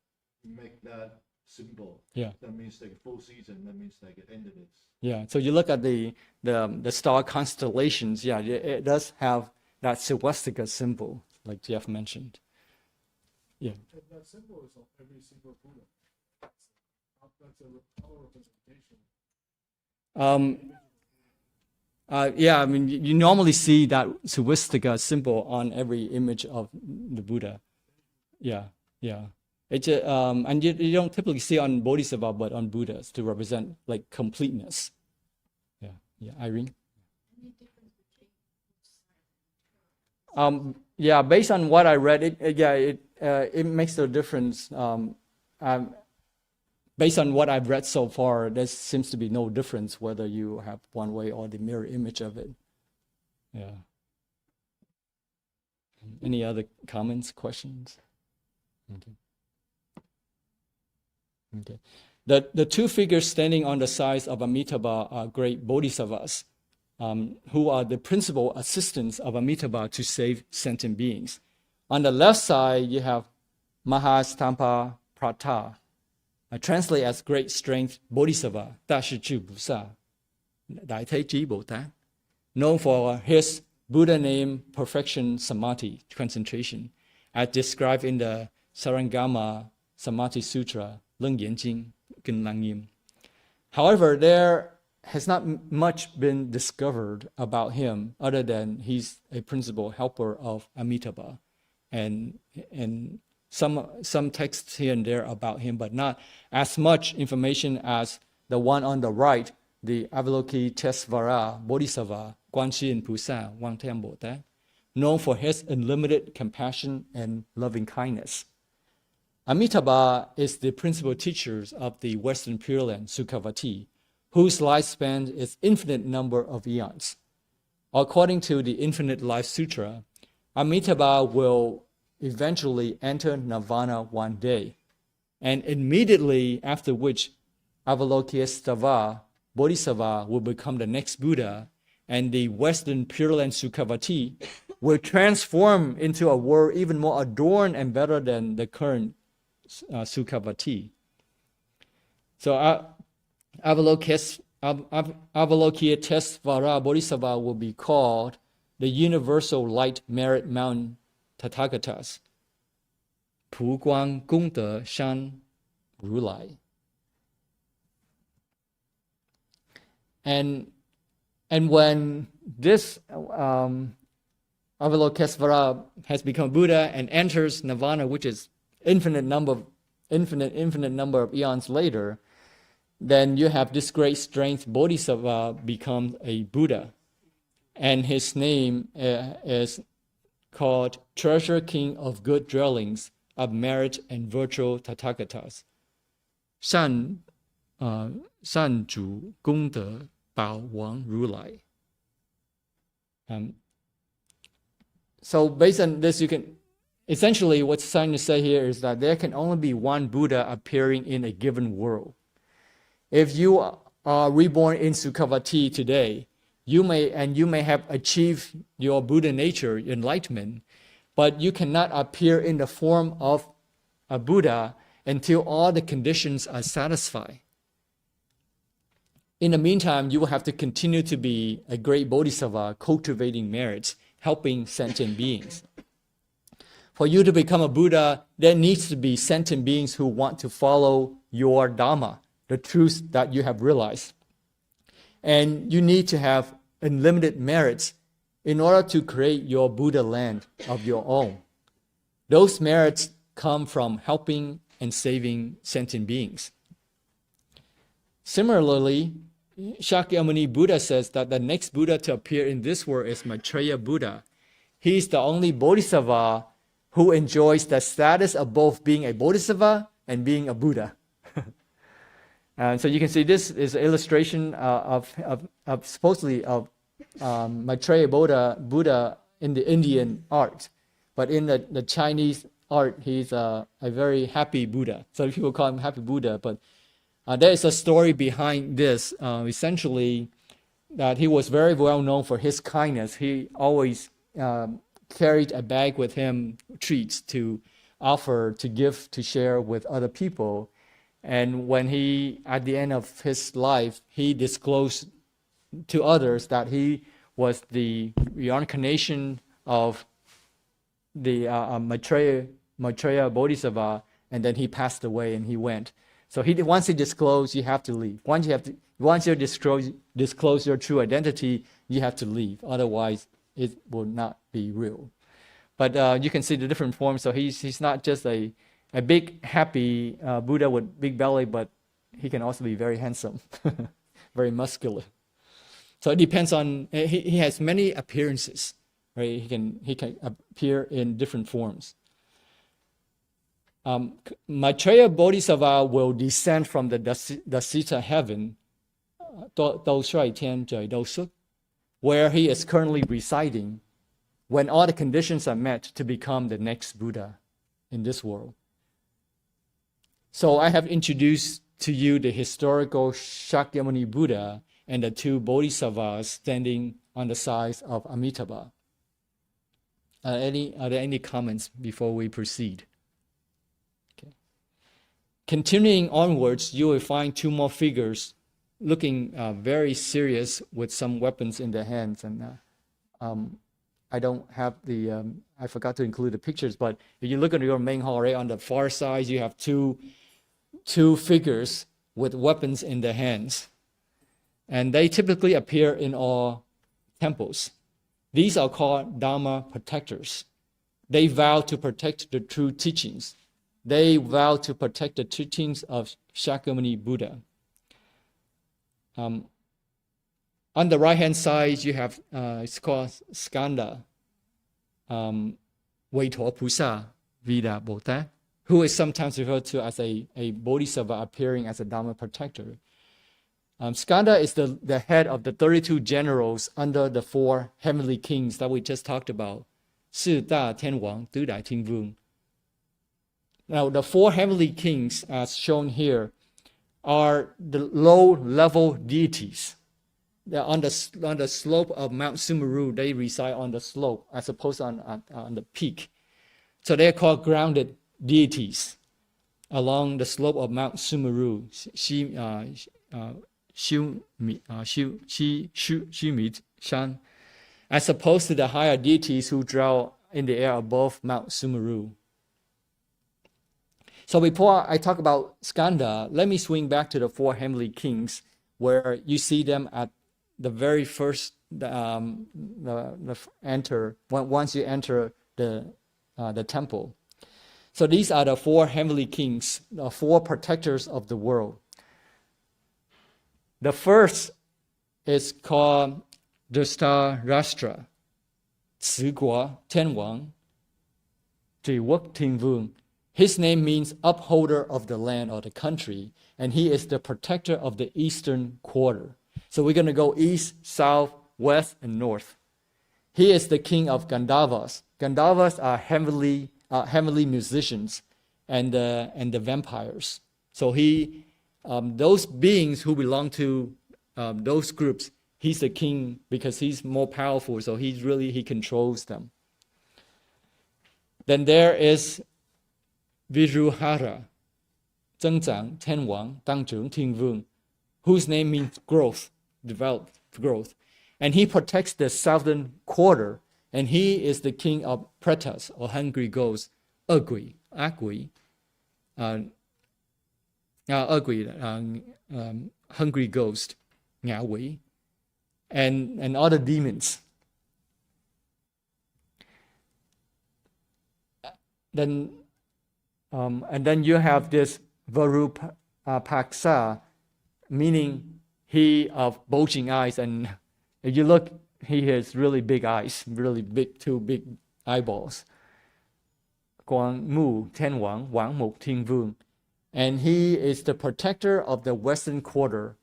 make that symbol. Yeah. That means like full season. That means like the end of it. Yeah. So you look at the star constellations. Yeah, it does have that swastika symbol, like Jeff mentioned. Yeah. And that symbol is on every single Buddha. That's a power representation. Yeah, I mean, you normally see that swastika symbol on every image of the Buddha. Yeah. It's and you don't typically see on Bodhisattva, but on Buddhas to represent like completeness. Yeah, Irene. Any difference between Yeah, based on what I read, it makes a difference. Based on what I've read so far, there seems to be no difference whether you have one way or the mirror image of it. Yeah. Any other comments, questions? Okay. The two figures standing on the sides of Amitabha are great bodhisattvas, who are the principal assistants of Amitabha to save sentient beings. On the left side, you have Mahastampa Prata, translated as great strength bodhisattva, 大势至菩萨, Đại Thế Chí Bồ Tát, known for his Buddha name perfection samadhi, concentration, as described in the Sarangama Samadhi Sutra, Leng Yan Jing, Kinh Lang Yim. However, there has not much been discovered about him other than he's a principal helper of Amitabha, and some texts here and there about him, but not as much information as the one on the right, the Avalokitesvara Bodhisattva, Guanxin Pusa, Wangtian Bồ, known for his unlimited compassion and loving kindness. Amitabha is the principal teacher of the Western Pure Land, Sukhavati, whose lifespan is infinite number of eons. According to the Infinite Life Sutra, Amitabha will eventually enter nirvana one day, and immediately after which Avalokitesvara Bodhisattva will become the next Buddha, and the Western Pure Land Sukhavati will transform into a world even more adorned and better than the current Sukhavati. So Avalokitesvara Bodhisattva will be called the Universal Light Merit Mountain Tathagatas, 普光功德山如来. And when this Avalokitesvara has become Buddha and enters nirvana, which is infinite number of eons later, then you have this great strength Bodhisattva become a Buddha, and his name is called Treasure King of Good Dwellings of Merit and Virtual Tathagatas, 善主功德宝王如来. So based on this, you can essentially what's trying to say here is that there can only be one Buddha appearing in a given world. If you are reborn in Sukhavati today, you may have achieved your Buddha nature, enlightenment, but you cannot appear in the form of a Buddha until all the conditions are satisfied. In the meantime, you will have to continue to be a great bodhisattva, cultivating merits, helping sentient beings. For you to become a Buddha, there needs to be sentient beings who want to follow your Dharma, the truth that you have realized. And you need to have unlimited merits in order to create your Buddha land of your own. Those merits come from helping and saving sentient beings. Similarly, Shakyamuni Buddha says that the next Buddha to appear in this world is Maitreya Buddha. He is the only bodhisattva who enjoys the status of both being a bodhisattva and being a Buddha. And so you can see this is an illustration of supposedly of Maitreya Buddha in the Indian art. But in the Chinese art, he's a very happy Buddha. So people call him Happy Buddha. But there is a story behind this. Essentially, that he was very well known for his kindness. He always carried a bag with him, treats to offer, to give, to share with other people. And when he, at the end of his life, he disclosed to others that he was the reincarnation of the Maitreya Bodhisattva, and then he passed away and he went. So once he disclosed, you have to leave. Once you disclose your true identity, you have to leave. Otherwise, it will not be real. But you can see the different forms. So he's not just a big, happy Buddha with big belly, but he can also be very handsome, very muscular. So it depends on, he has many appearances, right? He can appear in different forms. Maitreya Bodhisattva will descend from the Dasita heaven, where he is currently residing, when all the conditions are met to become the next Buddha in this world. So I have introduced to you the historical Shakyamuni Buddha and the two Bodhisattvas standing on the sides of Amitabha. Are there any comments before we proceed? Okay. Continuing onwards, you will find two more figures looking very serious with some weapons in their hands. And I don't have I forgot to include the pictures, but if you look at your main hall, right on the far side, you have two figures with weapons in their hands. And they typically appear in all temples. These are called Dharma protectors. They vow to protect the true teachings. They vow to protect the teachings of Shakyamuni Buddha. On the right-hand side, you have, it's called Skanda, Weito Pusa Vida Bota, who is sometimes referred to as a bodhisattva appearing as a Dharma protector. Skanda is the head of the 32 generals under the 4 heavenly kings that we just talked about. Shi Da Tian Wang, Du Dai Ting Vung. Now, the 4 heavenly kings, as shown here, are the low-level deities. They're on the slope of Mount Sumeru. They reside on the slope as opposed to on the peak. So they're called grounded deities along the slope of Mount Sumeru. Shan, as opposed to the higher deities who dwell in the air above Mount Sumeru. So before I talk about Skanda, let me swing back to the 4 heavenly kings, where you see them at the very first once you enter the temple. So these are the 4 heavenly kings, the 4 protectors of the world. The first is called Dhritarashtra, Ciguo Tianwang, Jiwok Tingvung. His name means upholder of the land or the country, and he is the protector of the eastern quarter. So we're going to go east, south, west, and north. He is the king of Gandharvas. Gandharvas are heavenly musicians and the vampires. So those beings who belong to those groups, he's the king because he's more powerful. So he controls them. Then there is Viruhara, 增长天王当中天vương, whose name means growth, developed growth. And he protects the southern quarter, and he is the king of pretas, or hungry ghosts, 恶鬼, 恶鬼, hungry ghost, 恶鬼, and other demons. Then, and then you have this Varupaksa, meaning he of bulging eyes, and if you look, he has really big eyes, really big, two big eyeballs. Guang Mu Ten Wang, Wang Muk Ting Vung. And he is the protector of the western quarter.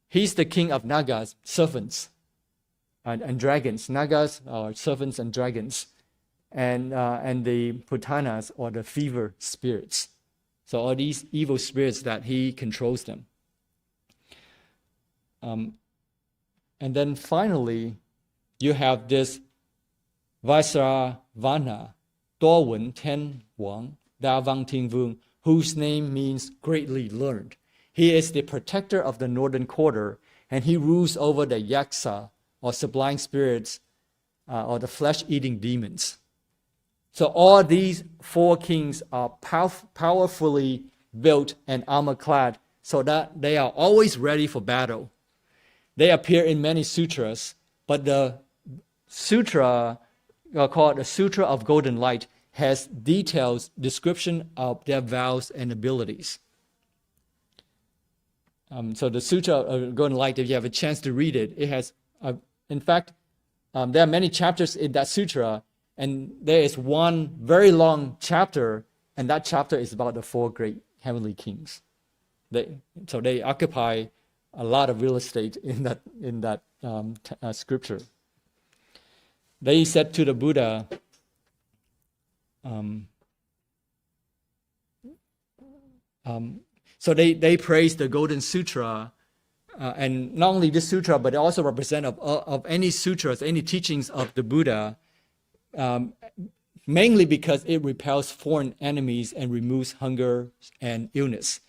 He's the king of Nagas, servants, and dragons. Nagas are servants and dragons. And the Putanas, or the fever spirits. So all these evil spirits that he controls them. And then finally, you have this Vaisravana, Dowen Ten Wang, Da Wang Ting Vung, whose name means greatly learned. He is the protector of the northern quarter, and he rules over the yaksa, or sublime spirits, or the flesh-eating demons. So all these four kings are powerfully built and armor-clad, so that they are always ready for battle. They appear in many sutras, but the sutra called the Sutra of Golden Light has detailed description of their vows and abilities. So the Sutra of Golden Light, if you have a chance to read it, it has, in fact, there are many chapters in that sutra, and there is one very long chapter, and that chapter is about the four great heavenly kings. So they occupy a lot of real estate in that scripture. They said to the Buddha, so they praise the Golden Sutra, and not only this sutra, but it also represents of any sutras, any teachings of the Buddha, mainly because it repels foreign enemies and removes hunger and illness.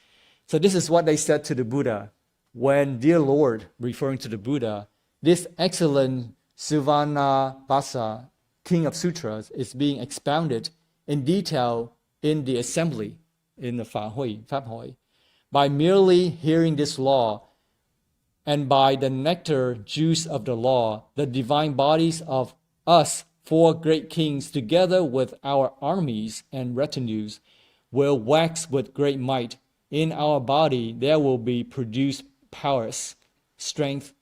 So this is what they said to the Buddha. When, dear Lord, referring to the Buddha, this excellent Suvanabhasa, king of sutras, is being expounded in detail in the assembly, in the Pháp Hội. By merely hearing this law, and by the nectar juice of the law, the divine bodies of us, four great kings, together with our armies and retinues, will wax with great might. In our body there will be produced powers, strength,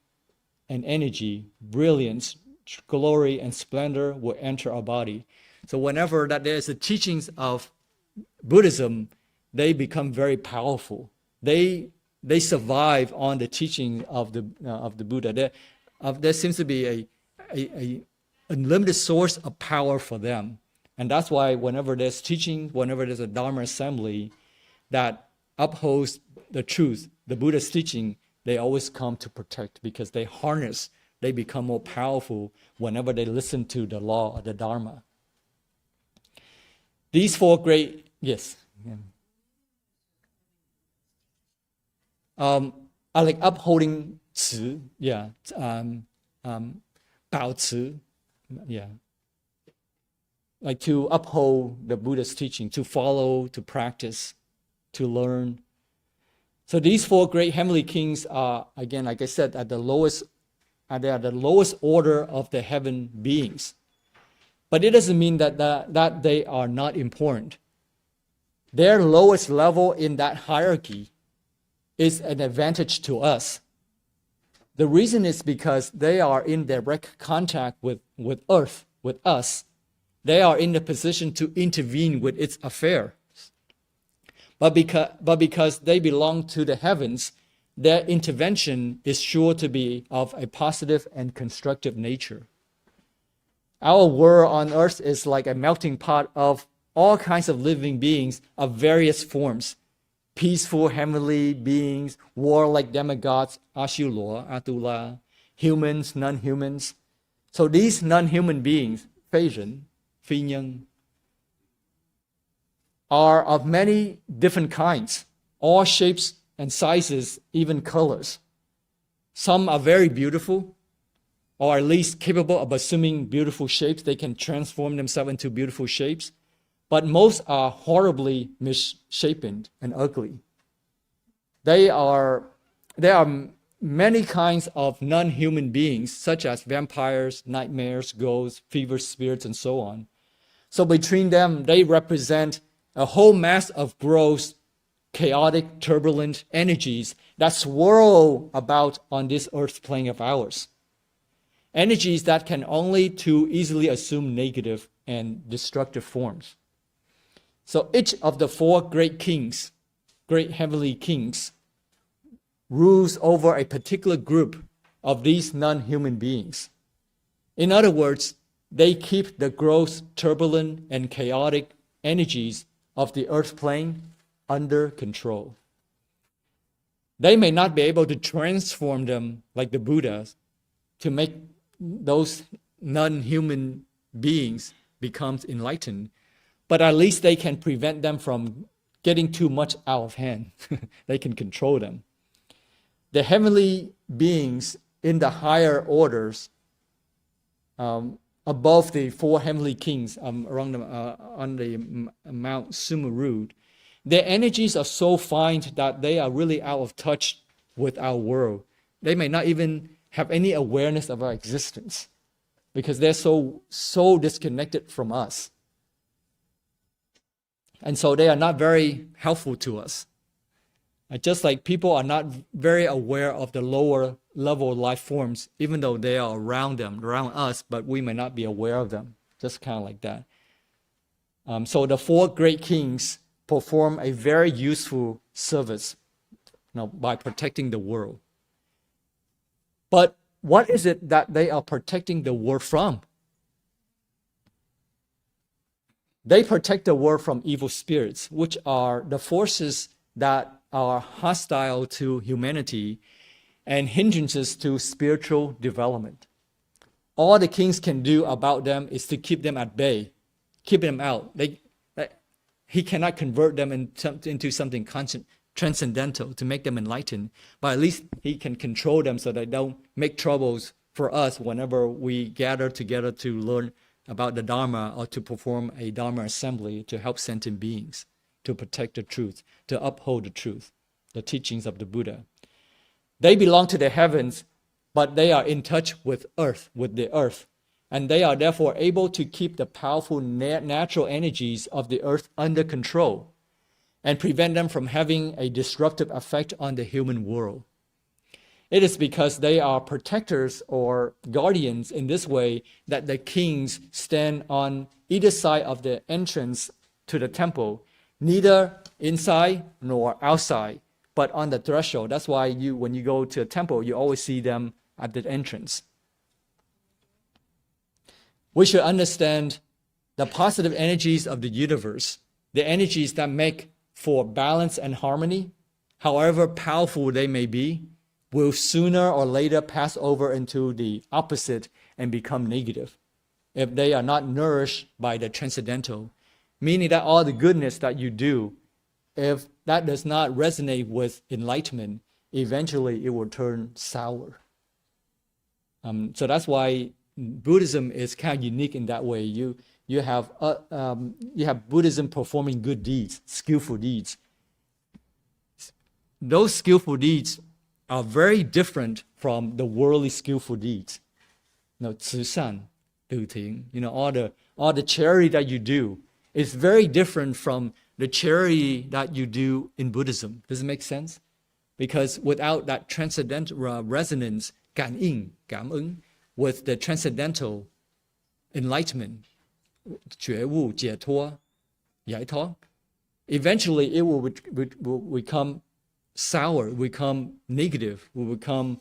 and energy, brilliance, glory, and splendor will enter our body. So whenever that there is the teachings of Buddhism, they become very powerful. They survive on the teaching of the Buddha. There seems to be a unlimited source of power for them, and that's why whenever there's teaching, whenever there's a Dharma assembly that upholds the truth, the Buddha's teaching, they always come to protect, because they harness, they become more powerful whenever they listen to the law or the Dharma. These four great, yes. Are like upholding 持, yeah, 保持, yeah. Like to uphold the Buddha's teaching, to follow, to practice, to learn. So these four great heavenly kings are, again, like I said, at the lowest order of the heaven beings. But it doesn't mean that they are not important. Their lowest level in that hierarchy is an advantage to us. The reason is because they are in direct contact with earth, with us. They are in the position to intervene with its affairs. But because they belong to the heavens, their intervention is sure to be of a positive and constructive nature. Our world on earth is like a melting pot of all kinds of living beings of various forms. Peaceful heavenly beings, warlike demigods, Ashulor, Atula, humans, non-humans. So these non-human beings, 非人, 非nhân, are of many different kinds, all shapes and sizes, even colors. Some are very beautiful, or at least capable of assuming beautiful shapes. They can transform themselves into beautiful shapes. But most are horribly misshapen and ugly. There are many kinds of non-human beings, such as vampires, nightmares, ghosts, fever spirits, and so on. So between them, they represent a whole mass of gross, chaotic, turbulent energies that swirl about on this earth plane of ours. Energies that can only too easily assume negative and destructive forms. So each of the four great kings, great heavenly kings, rules over a particular group of these non-human beings. In other words, they keep the gross, turbulent, and chaotic energies of the earth plane under control. They may not be able to transform them like the Buddhas to make those non-human beings become enlightened, but at least they can prevent them from getting too much out of hand. They can control them. The heavenly beings in the higher orders, above the four heavenly kings around on the Mount Sumeru, their energies are so fine that they are really out of touch with our world. They may not even have any awareness of our existence because they're so disconnected from us. And so they are not very helpful to us. Just like people are not very aware of the lower level life forms, even though they are around us, but we may not be aware of them. Just kind of like that. So the four great kings perform a very useful service, by protecting the world. But what is it that they are protecting the world from? They protect the world from evil spirits, which are the forces that are hostile to humanity and hindrances to spiritual development. All the kings can do about them is to keep them at bay, keep them out. He cannot convert them into something transcendental to make them enlightened, but at least he can control them so they don't make troubles for us whenever we gather together to learn about the Dharma or to perform a Dharma assembly to help sentient beings, to protect the truth, to uphold the truth, the teachings of the Buddha. They belong to the heavens, but they are in touch with the earth, and they are therefore able to keep the powerful natural energies of the earth under control and prevent them from having a disruptive effect on the human world. It is because they are protectors or guardians in this way that the kings stand on either side of the entrance to the temple, neither inside nor outside, but on the threshold. That's why when you go to a temple, you always see them at the entrance. We should understand the positive energies of the universe, the energies that make for balance and harmony, however powerful they may be, will sooner or later pass over into the opposite and become negative if they are not nourished by the transcendental, meaning that all the goodness that you do, if that does not resonate with enlightenment, eventually it will turn sour. So that's why Buddhism is kind of unique in that way. You have Buddhism performing good deeds, skillful deeds. Those skillful deeds are very different from the worldly skillful deeds. 慈善, 笃听, all the charity that you do is very different from the charity that you do in Buddhism. Does it make sense? Because without that transcendental resonance, 感应, 感恩, with the transcendental enlightenment, 觉悟, 解脱, 解脱, eventually it will become sour, will become negative, will become,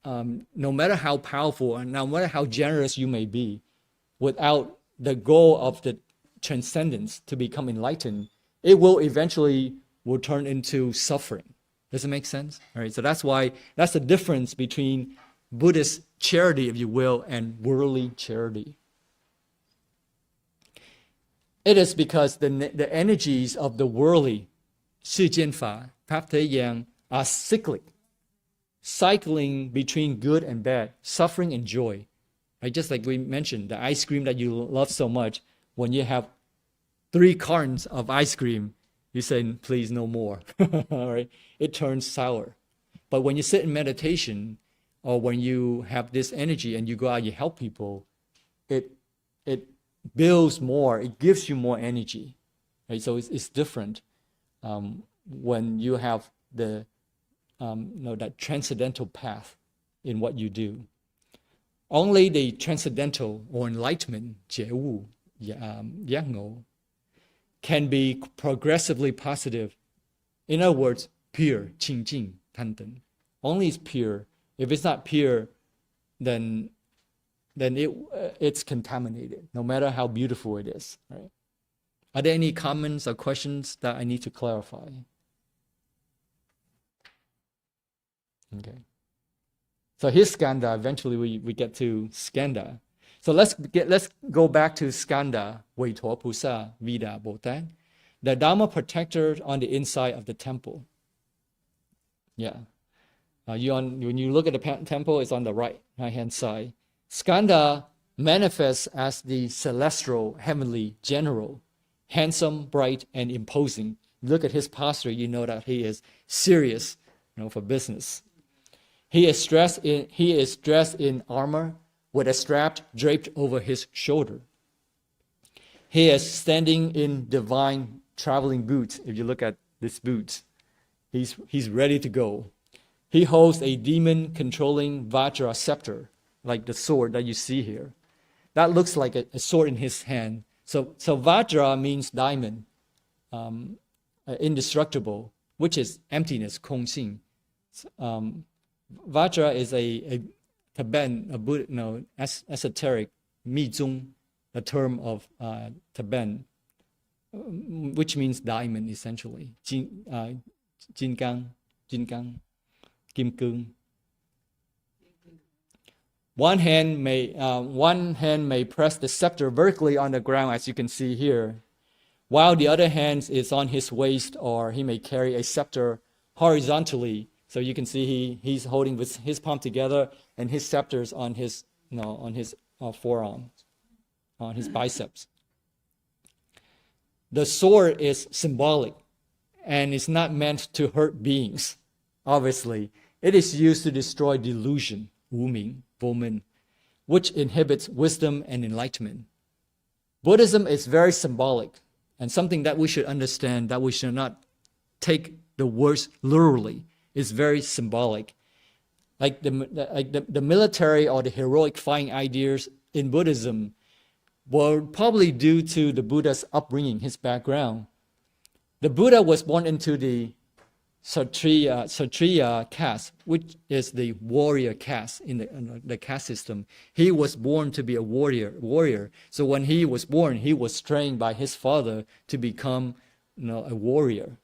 no matter how powerful and no matter how generous you may be, without the goal of the transcendence to become enlightened, it will eventually turn into suffering. Does it make sense? All right, so that's the difference between Buddhist charity, if you will, and worldly charity. It is because the energies of the worldly 世间法 are cyclic, cycling between good and bad, suffering and joy. Right? Just like we mentioned, the ice cream that you love so much, when you have 3 cartons of ice cream, you say, please no more. All right? It turns sour. But when you sit in meditation, or when you have this energy and you go out, you help people, it builds more, it gives you more energy. Right? So it's different when you have the that transcendental path in what you do. Only the transcendental or enlightenment, 觉悟, giác ngộ, can be progressively positive. In other words, pure, 清净, 贪等. Only is pure. If it's not pure, then it's contaminated, no matter how beautiful it is. Right? Are there any comments or questions that I need to clarify? Okay. So here's skanda. Eventually we get to skanda. So let's go back to skanda, Weituo Pusa, Vida Bhutan, the Dharma protector on the inside of the temple. Yeah. When you look at the temple, it's on the right-hand side. Skanda manifests as the celestial, heavenly general, handsome, bright, and imposing. Look at his posture, you know that he is serious, for business. He is dressed in armor with a strap draped over his shoulder. He is standing in divine traveling boots. If you look at these boots, he's ready to go. He holds a demon-controlling Vajra scepter, like the sword that you see here. That looks like a sword in his hand. So Vajra means diamond, indestructible, which is emptiness, 空性. Vajra is a Tibetan, esoteric, 密宗, a term of Tibetan, which means diamond essentially. 金刚, Kim Kung. One hand may press the scepter vertically on the ground, as you can see here, while the other hand is on his waist, or he may carry a scepter horizontally. So you can see he's holding with his palm together, and his scepter's on his forearm, on his biceps. The sword is symbolic, and it's not meant to hurt beings. Obviously, it is used to destroy delusion, 无明, Woman, which inhibits wisdom and enlightenment. Buddhism is very symbolic, and something that we should understand, that we should not take the words literally. It's very symbolic. Like the military or the heroic fighting ideas in Buddhism were probably due to the Buddha's upbringing, his background. The Buddha was born into the Kshatriya caste, which is the warrior caste in the caste system. He was born to be a warrior. So when he was born, he was trained by his father to become a warrior.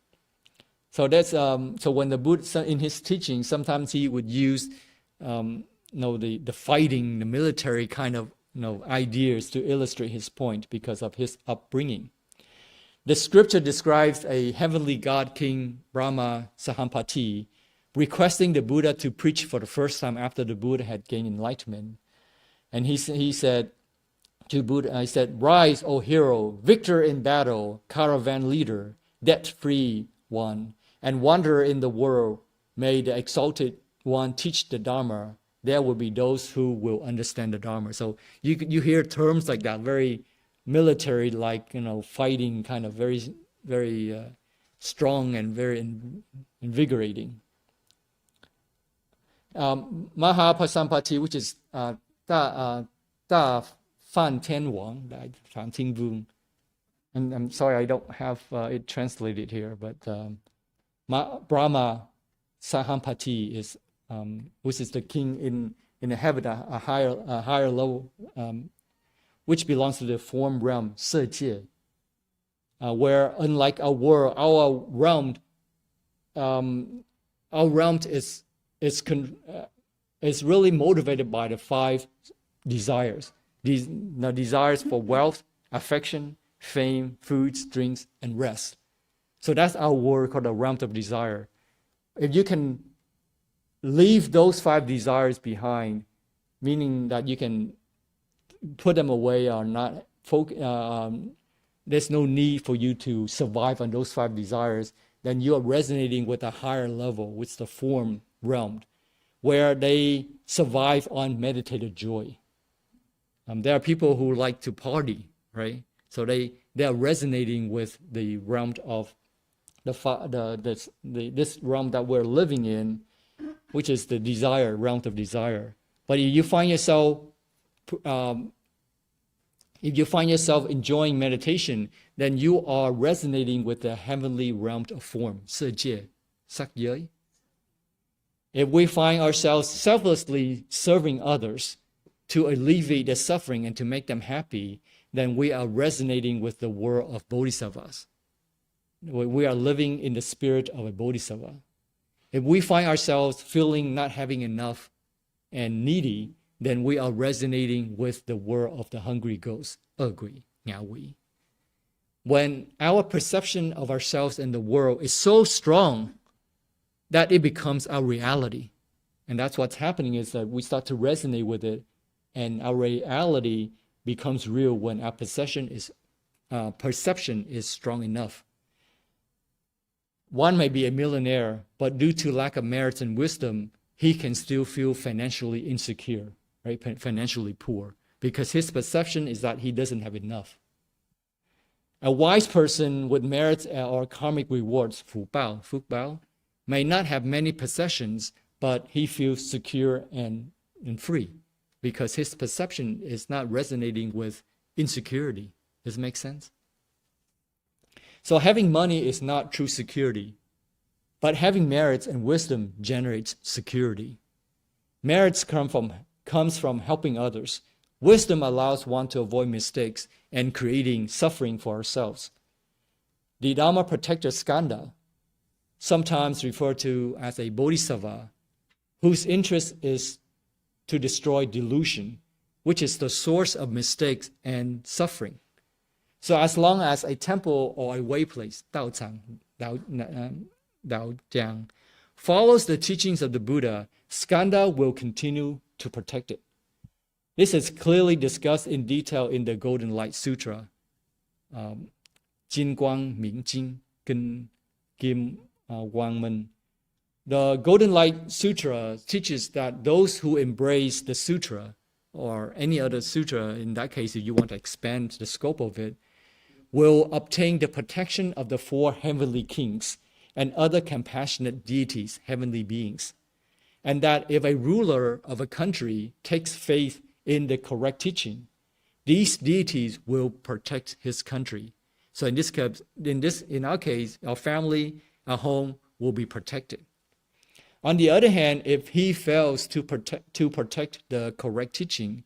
So that's so when the Buddha in his teaching, sometimes he would use the fighting, the military kind of ideas to illustrate his point because of his upbringing. The scripture describes a heavenly god king, Brahma Sahampati, requesting the Buddha to preach for the first time after the Buddha had gained enlightenment. And he said to Buddha, I said, "Rise, O hero, victor in battle, caravan leader, debt-free one, and wanderer in the world. May the exalted one teach the Dharma. There will be those who will understand the Dharma." So you hear terms like that, very military, like fighting, kind of very, very strong and very invigorating. Mahapasampati, which is Da Fan Tian Wang, Fan Ting Vung. And I'm sorry, I don't have it translated here, but Brahma Sahampati is, which is the king in the heaven, a higher level, which belongs to the form realm, 世界, where unlike our world, our realm is really motivated by the 5 desires. These desires for wealth, affection, fame, foods, drinks, and rest. So that's our world called the realm of desire. If you can leave those 5 desires behind, meaning that you can put them away or not, there's no need for you to survive on those 5 desires, then you are resonating with a higher level, which is the form realm, where they survive on meditative joy. There are people who like to party, right? So they are resonating with the realm of this realm that we're living in, which is the desire, realm of desire. But if you find yourself enjoying meditation, then you are resonating with the heavenly realm of form, 世界, sắc giới. If we find ourselves selflessly serving others to alleviate their suffering and to make them happy, then we are resonating with the world of bodhisattvas. We are living in the spirit of a bodhisattva. If we find ourselves feeling not having enough and needy, then we are resonating with the world of the hungry ghost, 恶鬼, ngạ quỷ. When our perception of ourselves and the world is so strong that it becomes our reality, and that's what's happening, is that we start to resonate with it, and our reality becomes real when our perception is strong enough. One may be a millionaire, but due to lack of merits and wisdom, he can still feel financially insecure, right? Financially poor, because his perception is that he doesn't have enough. A wise person with merits or karmic rewards, 福报, 福报, may not have many possessions, but he feels secure and free, because his perception is not resonating with insecurity. Does it make sense? So having money is not true security, but having merits and wisdom generates security. Merits comes from helping others. Wisdom allows one to avoid mistakes and creating suffering for ourselves. The Dharma protector Skanda, sometimes referred to as a bodhisattva, whose interest is to destroy delusion, which is the source of mistakes and suffering. So as long as a temple or a way place, 道场, 道场, follows the teachings of the Buddha, Skanda will continue to protect it. This is clearly discussed in detail in the Golden Light Sutra, 金光明经跟金光明. The Golden Light Sutra teaches that those who embrace the sutra, or any other sutra, in that case, if you want to expand the scope of it, will obtain the protection of the 4 heavenly kings and other compassionate deities, heavenly beings. And that if a ruler of a country takes faith in the correct teaching, these deities will protect his country. So in our case, our family, our home will be protected. On the other hand, if he fails to protect the correct teaching,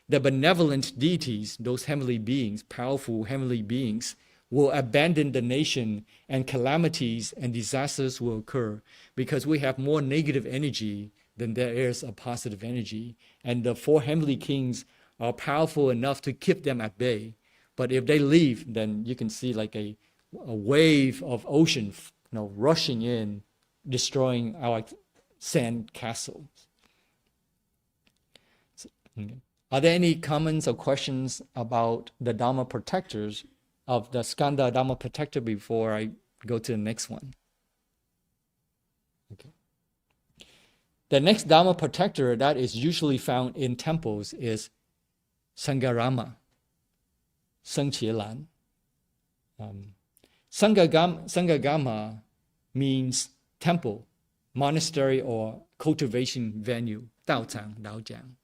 the benevolent deities, those heavenly beings, powerful heavenly beings, will abandon the nation, and calamities and disasters will occur because we have more negative energy than there is a positive energy. And the 4 heavenly kings are powerful enough to keep them at bay. But if they leave, then you can see like a wave of ocean, rushing in, destroying our sand castles. Are there any comments or questions about the Dharma protectors of the Skanda Dharma protector before I go to the next one? Okay. The next Dharma protector that is usually found in temples is Sangharama, Sengqie Lan. Sangharama means temple, monastery, or cultivation venue, 道场, 道场.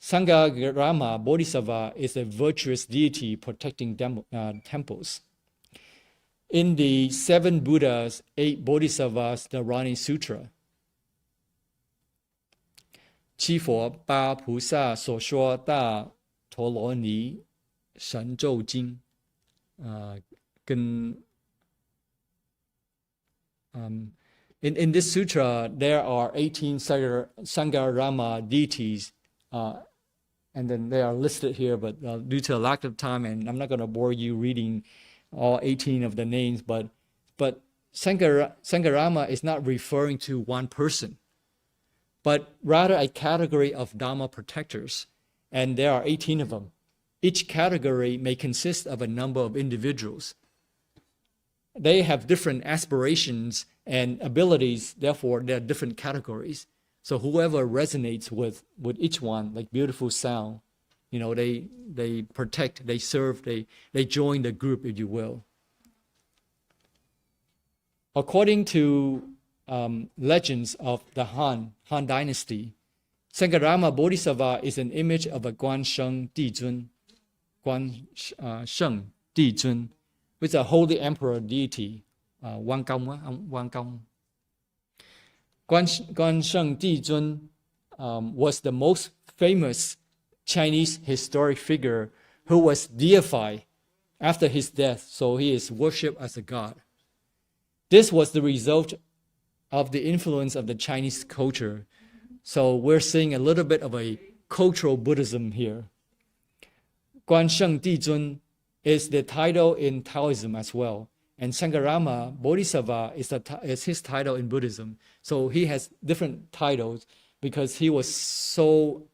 Sangharama Bodhisattva is a virtuous deity protecting temples. In the 7 Buddhas, 8 Bodhisattvas, the Rani Sutra, 七佛八菩萨所说大陀罗尼神咒经，in this sutra, there are 18 Sangharama deities and then they are listed here, but due to a lack of time, and I'm not going to bore you reading all 18 of the names, but Sangarama is not referring to one person, but rather a category of Dharma protectors, and there are 18 of them. Each category may consist of a number of individuals. They have different aspirations and abilities, therefore they're different categories. So whoever resonates with each one, like beautiful sound, they protect, they serve, they join the group, if you will. According to legends of the Han dynasty, Sangarama Bodhisattva is an image of a Guansheng Dijun, which is a holy emperor deity, Guansheng Dijun was the most famous Chinese historic figure who was deified after his death, so he is worshipped as a god. This was the result of the influence of the Chinese culture. So we're seeing a little bit of a cultural Buddhism here. Guansheng Dijun is the title in Taoism as well. And Sangarama Bodhisattva is his title in Buddhism. So he has different titles because he was so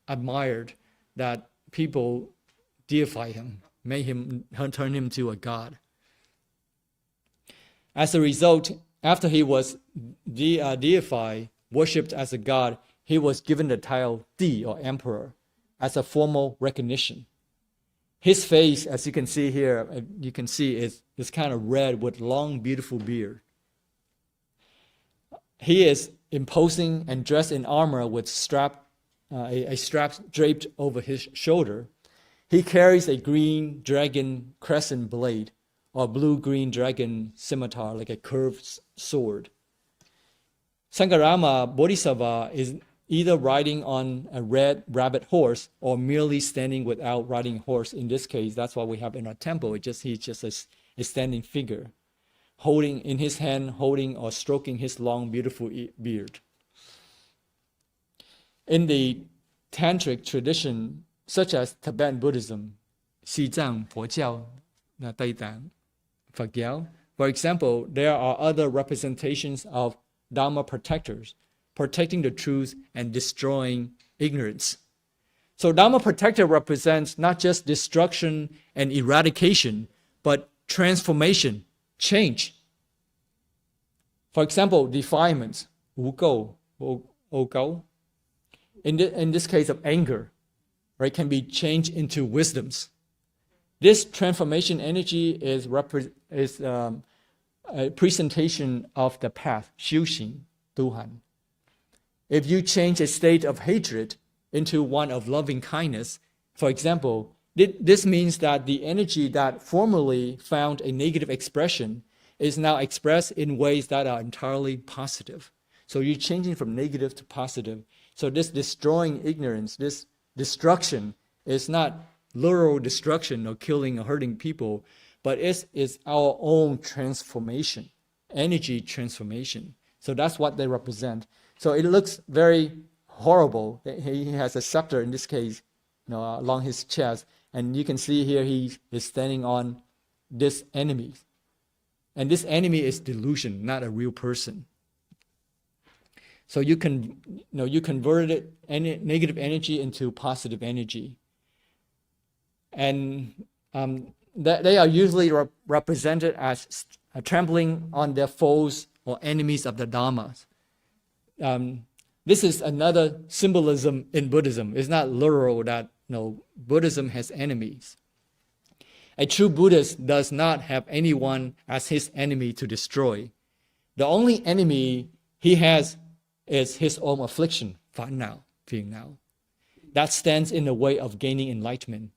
admired that people deify him, turn him to a god. As a result, after he was deified, worshipped as a god, he was given the title Di, or emperor, as a formal recognition. His face, as you can see here, is kind of red with long, beautiful beard. He is imposing and dressed in armor with a strap draped over his shoulder. He carries a green dragon crescent blade, or blue-green dragon scimitar, like a curved sword. Sangarama Bodhisattva is either riding on a red rabbit horse or merely standing without riding a horse. In this case, that's what we have in our temple. He's just a standing figure, holding in his hand, holding or stroking his long, beautiful beard. In the tantric tradition, such as Tibetan Buddhism, Xizang, Pojiao, Tây Tạng, Phật giáo, for example, there are other representations of Dharma protectors, protecting the truth and destroying ignorance. So Dharma protector represents not just destruction and eradication, but transformation, change. For example, defilements, 污垢, 惡垢, in this case of anger, right, can be changed into wisdoms. This transformation energy is a presentation of the path, 修行, Tuhan. If you change a state of hatred into one of loving kindness, for example, this means that the energy that formerly found a negative expression is now expressed in ways that are entirely positive. So you're changing from negative to positive. So this destroying ignorance, this destruction is not literal destruction or killing or hurting people, but it's our own transformation, energy transformation. So that's what they represent. So it looks very horrible. He has a scepter in this case, along his chest, and you can see here he is standing on this enemy. And this enemy is delusion, not a real person. So you converted any negative energy into positive energy. And they are usually represented as trampling on their foes or enemies of the Dharma. This is another symbolism in Buddhism. It's not literal that Buddhism has enemies. A true Buddhist does not have anyone as his enemy to destroy. The only enemy he has is his own affliction, 烦恼, phiền não. That stands in the way of gaining enlightenment.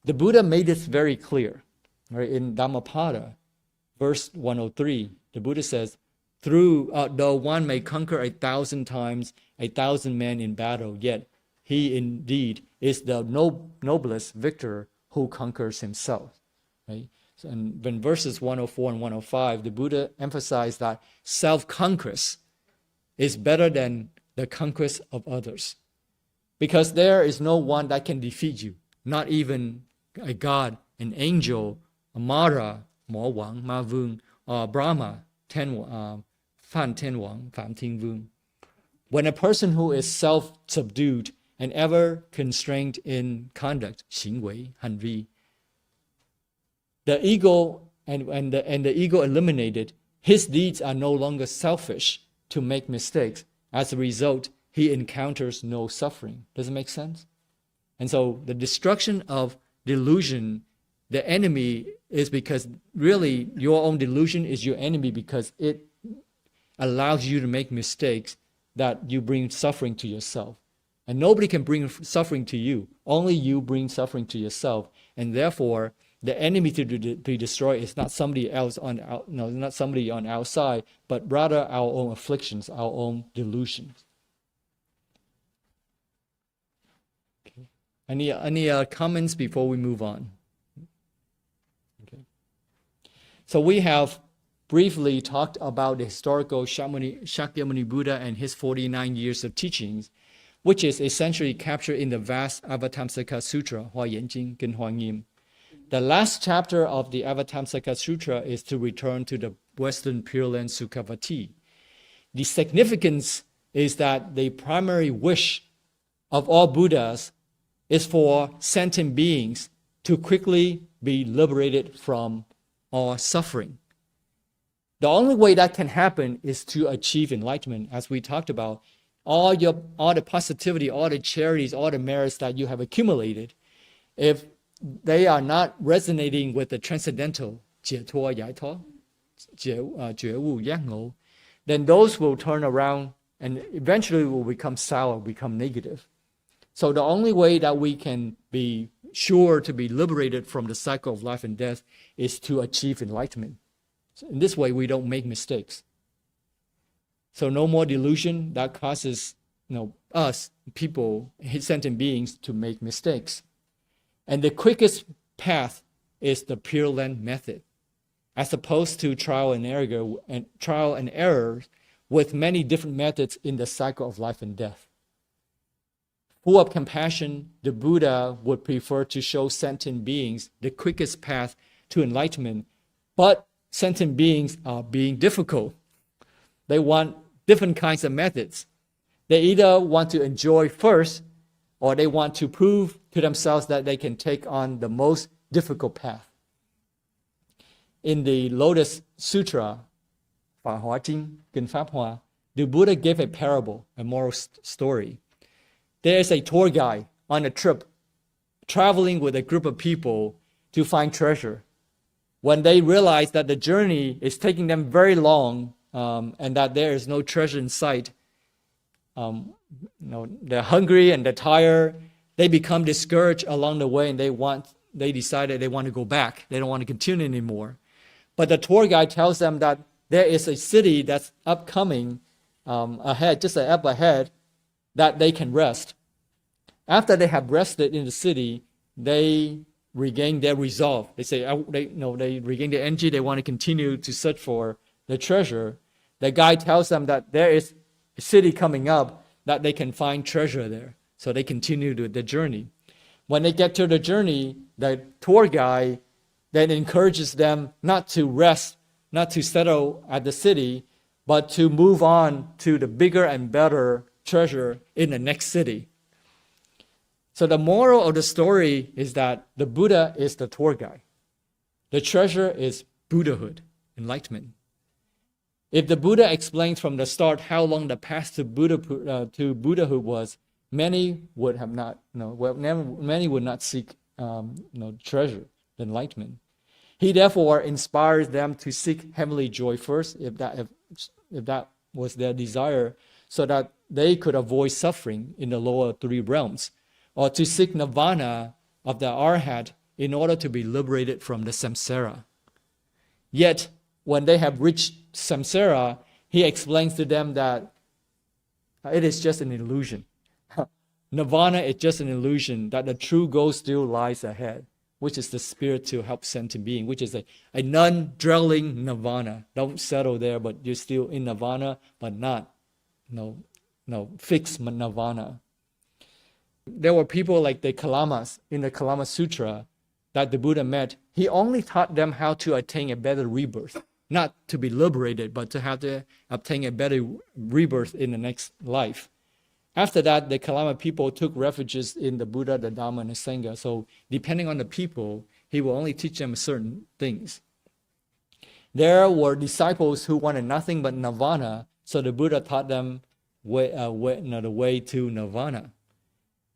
The Buddha made this very clear. Right? In Dhammapada, verse 103, the Buddha says, though one may conquer 1,000 times 1,000 men in battle, yet he indeed is the noblest victor who conquers himself. Right? So in verses 104 and 105, the Buddha emphasized that self-conquest is better than the conquest of others. Because there is no one that can defeat you, not even a God, an angel, a Mara, Mo Wang, Ma Vung, or Brahma, Fan Ten Wang, Fan Ting Vung. When a person who is self-subdued and ever constrained in conduct, 行为, hanvi, the ego and the ego eliminated, his deeds are no longer selfish to make mistakes. As a result, he encounters no suffering. Does it make sense? And so the destruction of delusion, the enemy is because really your own delusion is your enemy because it allows you to make mistakes that you bring suffering to yourself. And nobody can bring suffering to you. Only you bring suffering to yourself. And therefore, the enemy to be destroyed is not somebody else not somebody on outside, but rather our own afflictions, our own delusions. Okay. Any comments before we move on? Okay. So we have briefly talked about the historical Shakyamuni Buddha and his 49 years of teachings, which is essentially captured in the vast Avatamsaka Sutra, Hua Yan Jing, Gen Hua Ngim. The last chapter of the Avatamsaka Sutra is to return to the Western Pure Land Sukhavati. The significance is that the primary wish of all Buddhas is for sentient beings to quickly be liberated from all suffering. The only way that can happen is to achieve enlightenment, as we talked about. All the positivity, all the charities, all the merits that you have accumulated, if they are not resonating with the transcendental, 解脱, 解脱, 觉悟, giác ngộ, then those will turn around and eventually will become sour, become negative. So the only way that we can be sure to be liberated from the cycle of life and death is to achieve enlightenment. So in this way, we don't make mistakes. So no more delusion that causes us, people, sentient beings, to make mistakes. And the quickest path is the Pure Land method, as opposed to trial and error with many different methods in the cycle of life and death. Full of compassion, the Buddha would prefer to show sentient beings the quickest path to enlightenment, but sentient beings are being difficult. They want different kinds of methods. They either want to enjoy first, or they want to prove to themselves that they can take on the most difficult path. In the Lotus Sutra, Fa Hoa Jing, Gen Pháp Hoa, the Buddha gave a parable, a moral story. There is a tour guide on a trip traveling with a group of people to find treasure. When they realize that the journey is taking them very long and that there is no treasure in sight, they're hungry and they're tired. They become discouraged along the way, and they decided they want to go back. They don't want to continue anymore. But the tour guide tells them that there is a city that's upcoming ahead, just up ahead, that they can rest. After they have rested in the city, they regain their resolve. They say they regain their energy. They want to continue to search for the treasure. The guide tells them that there is a city coming up that they can find treasure there. So they continue the journey. When they get to the journey, the tour guide then encourages them not to rest, not to settle at the city, but to move on to the bigger and better treasure in the next city. So the moral of the story is that the Buddha is the tour guide. The treasure is Buddhahood, enlightenment. If the Buddha explains from the start how long the path to Buddhahood was, many would not seek treasure, enlightenment. He therefore inspires them to seek heavenly joy first, if that was their desire, so that they could avoid suffering in the lower three realms, or to seek nirvana of the arhat in order to be liberated from the samsara. Yet, when they have reached samsara, he explains to them that it is just an illusion. Nirvana is just an illusion, that the true goal still lies ahead, which is the spirit to help sentient being, which is a non-dwelling nirvana. Don't settle there, but you're still in nirvana, but not fixed nirvana. There were people like the Kalamas in the Kalama Sutra that the Buddha met. He only taught them how to attain a better rebirth, not to be liberated, but to have to obtain a better rebirth in the next life. After that, the Kalama people took refuges in the Buddha, the Dhamma, and the Sangha. So depending on the people, he will only teach them certain things. There were disciples who wanted nothing but nirvana, so the Buddha taught them the way to nirvana.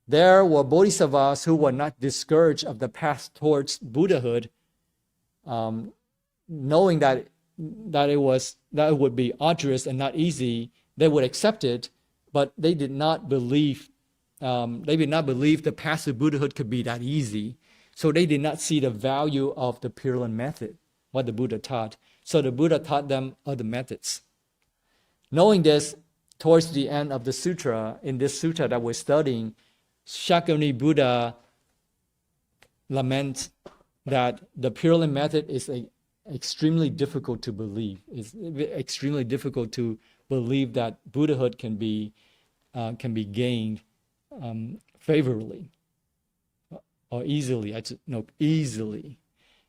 There were bodhisattvas who were not discouraged of the path towards Buddhahood, knowing that it would be arduous and not easy. They would accept it, but they did not believe. They did not believe the path to Buddhahood could be that easy. So they did not see the value of the Pure Land method, what the Buddha taught. So the Buddha taught them other methods. Knowing this, towards the end of the sutra, in this sutra that we're studying, Shakyamuni Buddha laments that the Pure Land method is extremely difficult to believe. It's extremely difficult to believe that Buddhahood can be gained favorably or easily. Easily.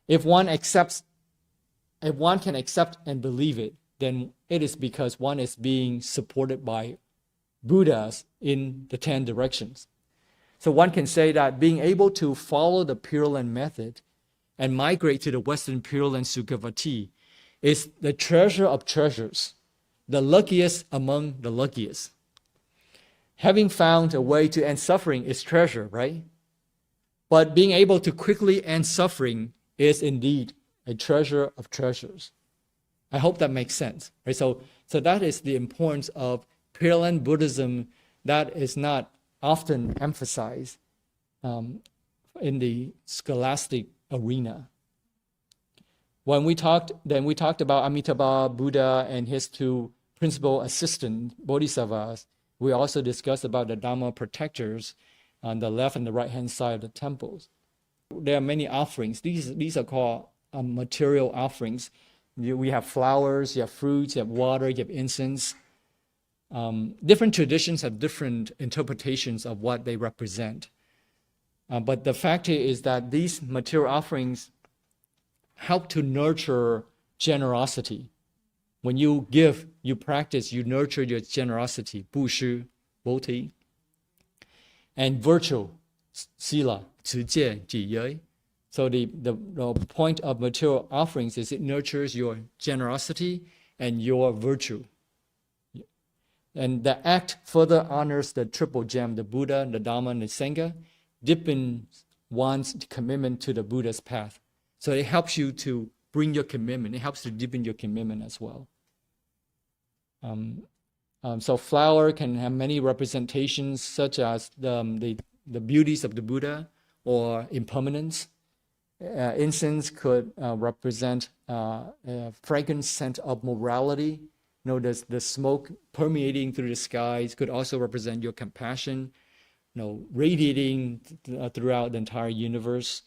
If one can accept and believe it, then it is because one is being supported by Buddhas in the 10 directions. So one can say that being able to follow the Pure Land method and migrate to the Western Pure Land Sukhavati is the treasure of treasures, the luckiest among the luckiest. Having found a way to end suffering is treasure, right? But being able to quickly end suffering is indeed a treasure of treasures. I hope that makes sense, right? So that is the importance of Pure Land Buddhism that is not often emphasized in the scholastic arena. When we talked about Amitabha Buddha and his 2 principal assistant bodhisattvas. We also discussed about the Dhamma protectors on the left and the right-hand side of the temples. There are many offerings. These are called material offerings. We have flowers, you have fruits, you have water, you have incense. Different traditions have different interpretations of what they represent. But the fact is that these material offerings help to nurture generosity. When you give, you practice, you nurture your generosity, 布施, bodhi, and virtue, sila, 持戒, 止耶. So the point of material offerings is it nurtures your generosity and your virtue. And the act further honors the triple gem, the Buddha, the Dhamma, and the Sangha, deepens one's commitment to the Buddha's path. So it helps you to bring your commitment. It helps to deepen your commitment as well. So flower can have many representations, such as the beauties of the Buddha or impermanence. Incense could represent a fragrant scent of morality. The smoke permeating through the skies could also represent your compassion, radiating throughout the entire universe.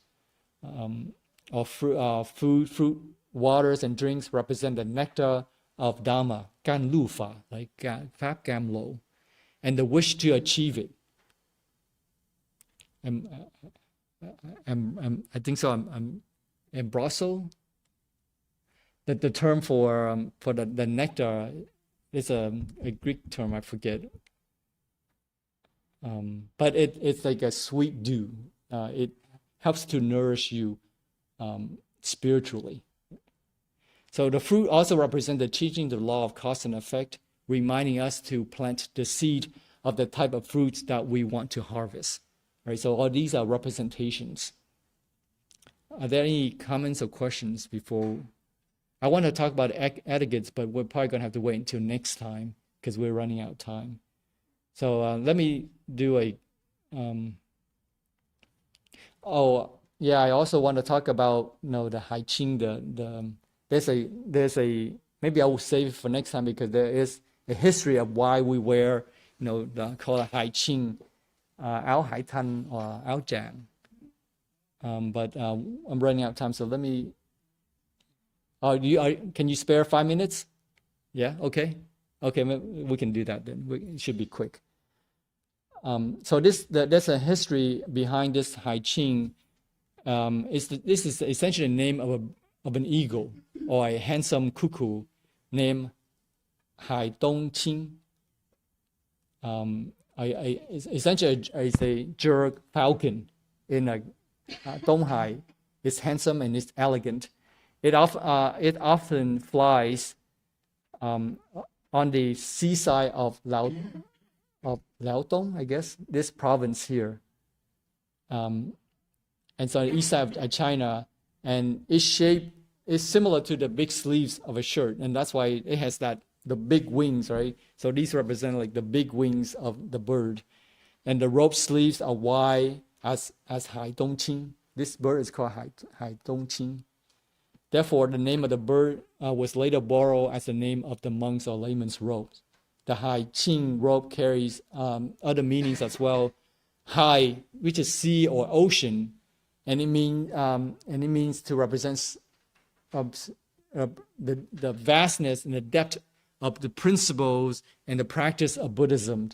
Or fruit, waters, and drinks represent the nectar of Dhamma, gan lu fa, like Fab Gam Lo, and the wish to achieve it. I think so. I'm embroso. That the term for the nectar is a Greek term, I forget. But it's like a sweet dew. It helps to nourish you spiritually. So the fruit also represents the teaching, the law of cause and effect, reminding us to plant the seed of the type of fruits that we want to harvest. Right? So all these are representations. Are there any comments or questions before? I want to talk about etiquettes, but we're probably going to have to wait until next time because we're running out of time. So let me do a... I also want to talk about the Hai Qing. There's a maybe I will save it for next time because there is a history of why we wear call it Hai Qing, áo Hải Thanh or áo Tràng. But I'm running out of time, so let me. Can you spare 5 minutes? Yeah. Okay. We can do that then. It should be quick. So there's a history behind this Hai Qing. This is essentially the name of an eagle or a handsome cuckoo named Hai Dong Qing. Essentially, it's a jerk falcon in a Donghai. It's handsome and it's elegant. It often flies on the seaside of Liaodong, I guess, this province here. And so the east side of China, and its shape is similar to the big sleeves of a shirt, and that's why it has the big wings, right? So these represent like the big wings of the bird, and the rope sleeves are wide as Hai Dongqing. This bird is called Hai Dongqing. Therefore, the name of the bird was later borrowed as the name of the monks or layman's robes. The Hai Qing robe carries other meanings as well. Hai, which is sea or ocean, and it means to represent the vastness and the depth of the principles and the practice of Buddhism,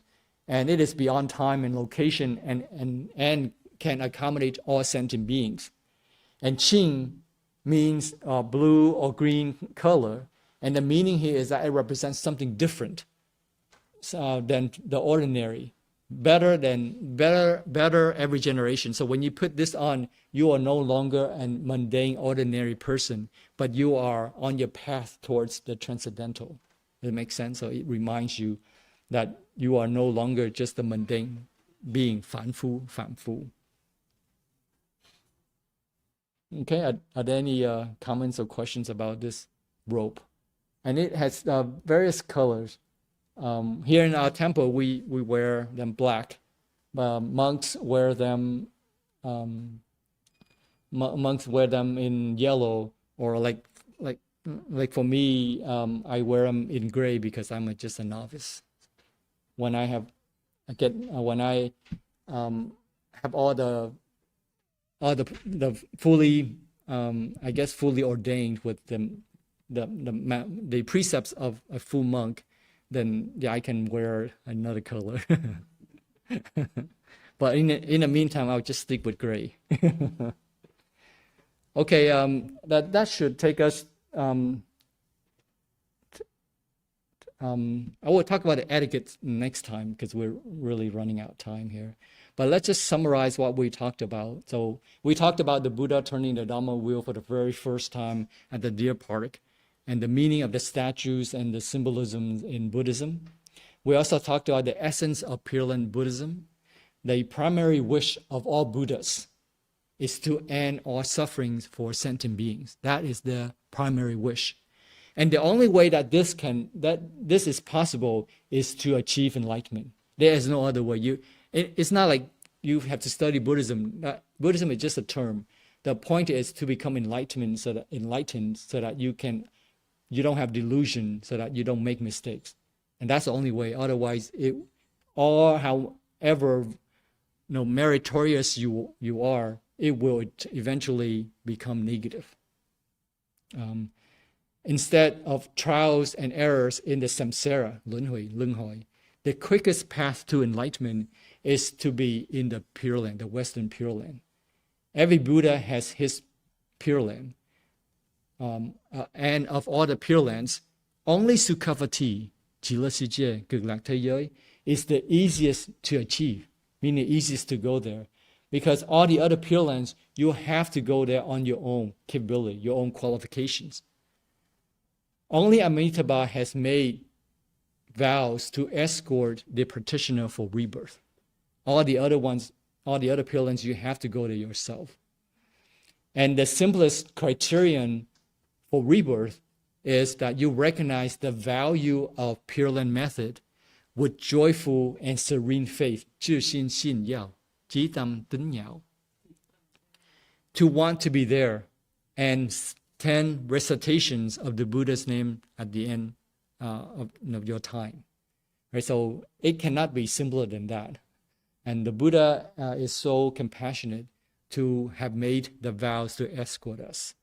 and it is beyond time and location, and can accommodate all sentient beings. And Qing means blue or green color, and the meaning here is that it represents something different than the ordinary, better every generation. So when you put this on, you are no longer a mundane, ordinary person, but you are on your path towards the transcendental. Does it make sense? So it reminds you that you are no longer just a mundane being, 凡夫. Okay, are there any comments or questions about this robe? And it has various colors. Here in our temple, we wear them black. Monks wear them. Monks wear them in yellow, or like for me, I wear them in gray because I'm just a novice. When I have all the fully, I guess fully ordained with the precepts of a full monk, then yeah, I can wear another color. But in the meantime, I'll just stick with gray. Okay, that should take us. I will talk about the etiquette next time because we're really running out of time here. But let's just summarize what we talked about. So we talked about the Buddha turning the Dhamma wheel for the very first time at the Deer Park, and the meaning of the statues and the symbolisms in Buddhism. We also talked about the essence of Pure Land Buddhism. The primary wish of all Buddhas is to end all sufferings for sentient beings. That is the primary wish. And the only way that this is possible is to achieve enlightenment. There is no other way. It's not like you have to study Buddhism. Buddhism is just a term. The point is to become enlightened so that you don't have delusion, so that you don't make mistakes. And that's the only way. Otherwise, however meritorious you are, it will eventually become negative. Instead of trials and errors in the samsara, lunhui, the quickest path to enlightenment is to be in the Pure Land, the Western Pure Land. Every Buddha has his Pure Land. And of all the Pure Lands, only Sukhavati, Jila Cực Lạc Thế Giới, is the easiest to achieve, meaning the easiest to go there. Because all the other Pure Lands, you have to go there on your own capability, your own qualifications. Only Amitabha has made vows to escort the practitioner for rebirth. All the other Pure Lands, you have to go there yourself. And the simplest criterion for rebirth is that you recognize the value of Pure Land method with joyful and serene faith, 自信信要, 激tâm tín nhạo, to want to be there, and 10 recitations of the Buddha's name at the end of your time. Right? So it cannot be simpler than that. And the Buddha is so compassionate to have made the vows to escort us.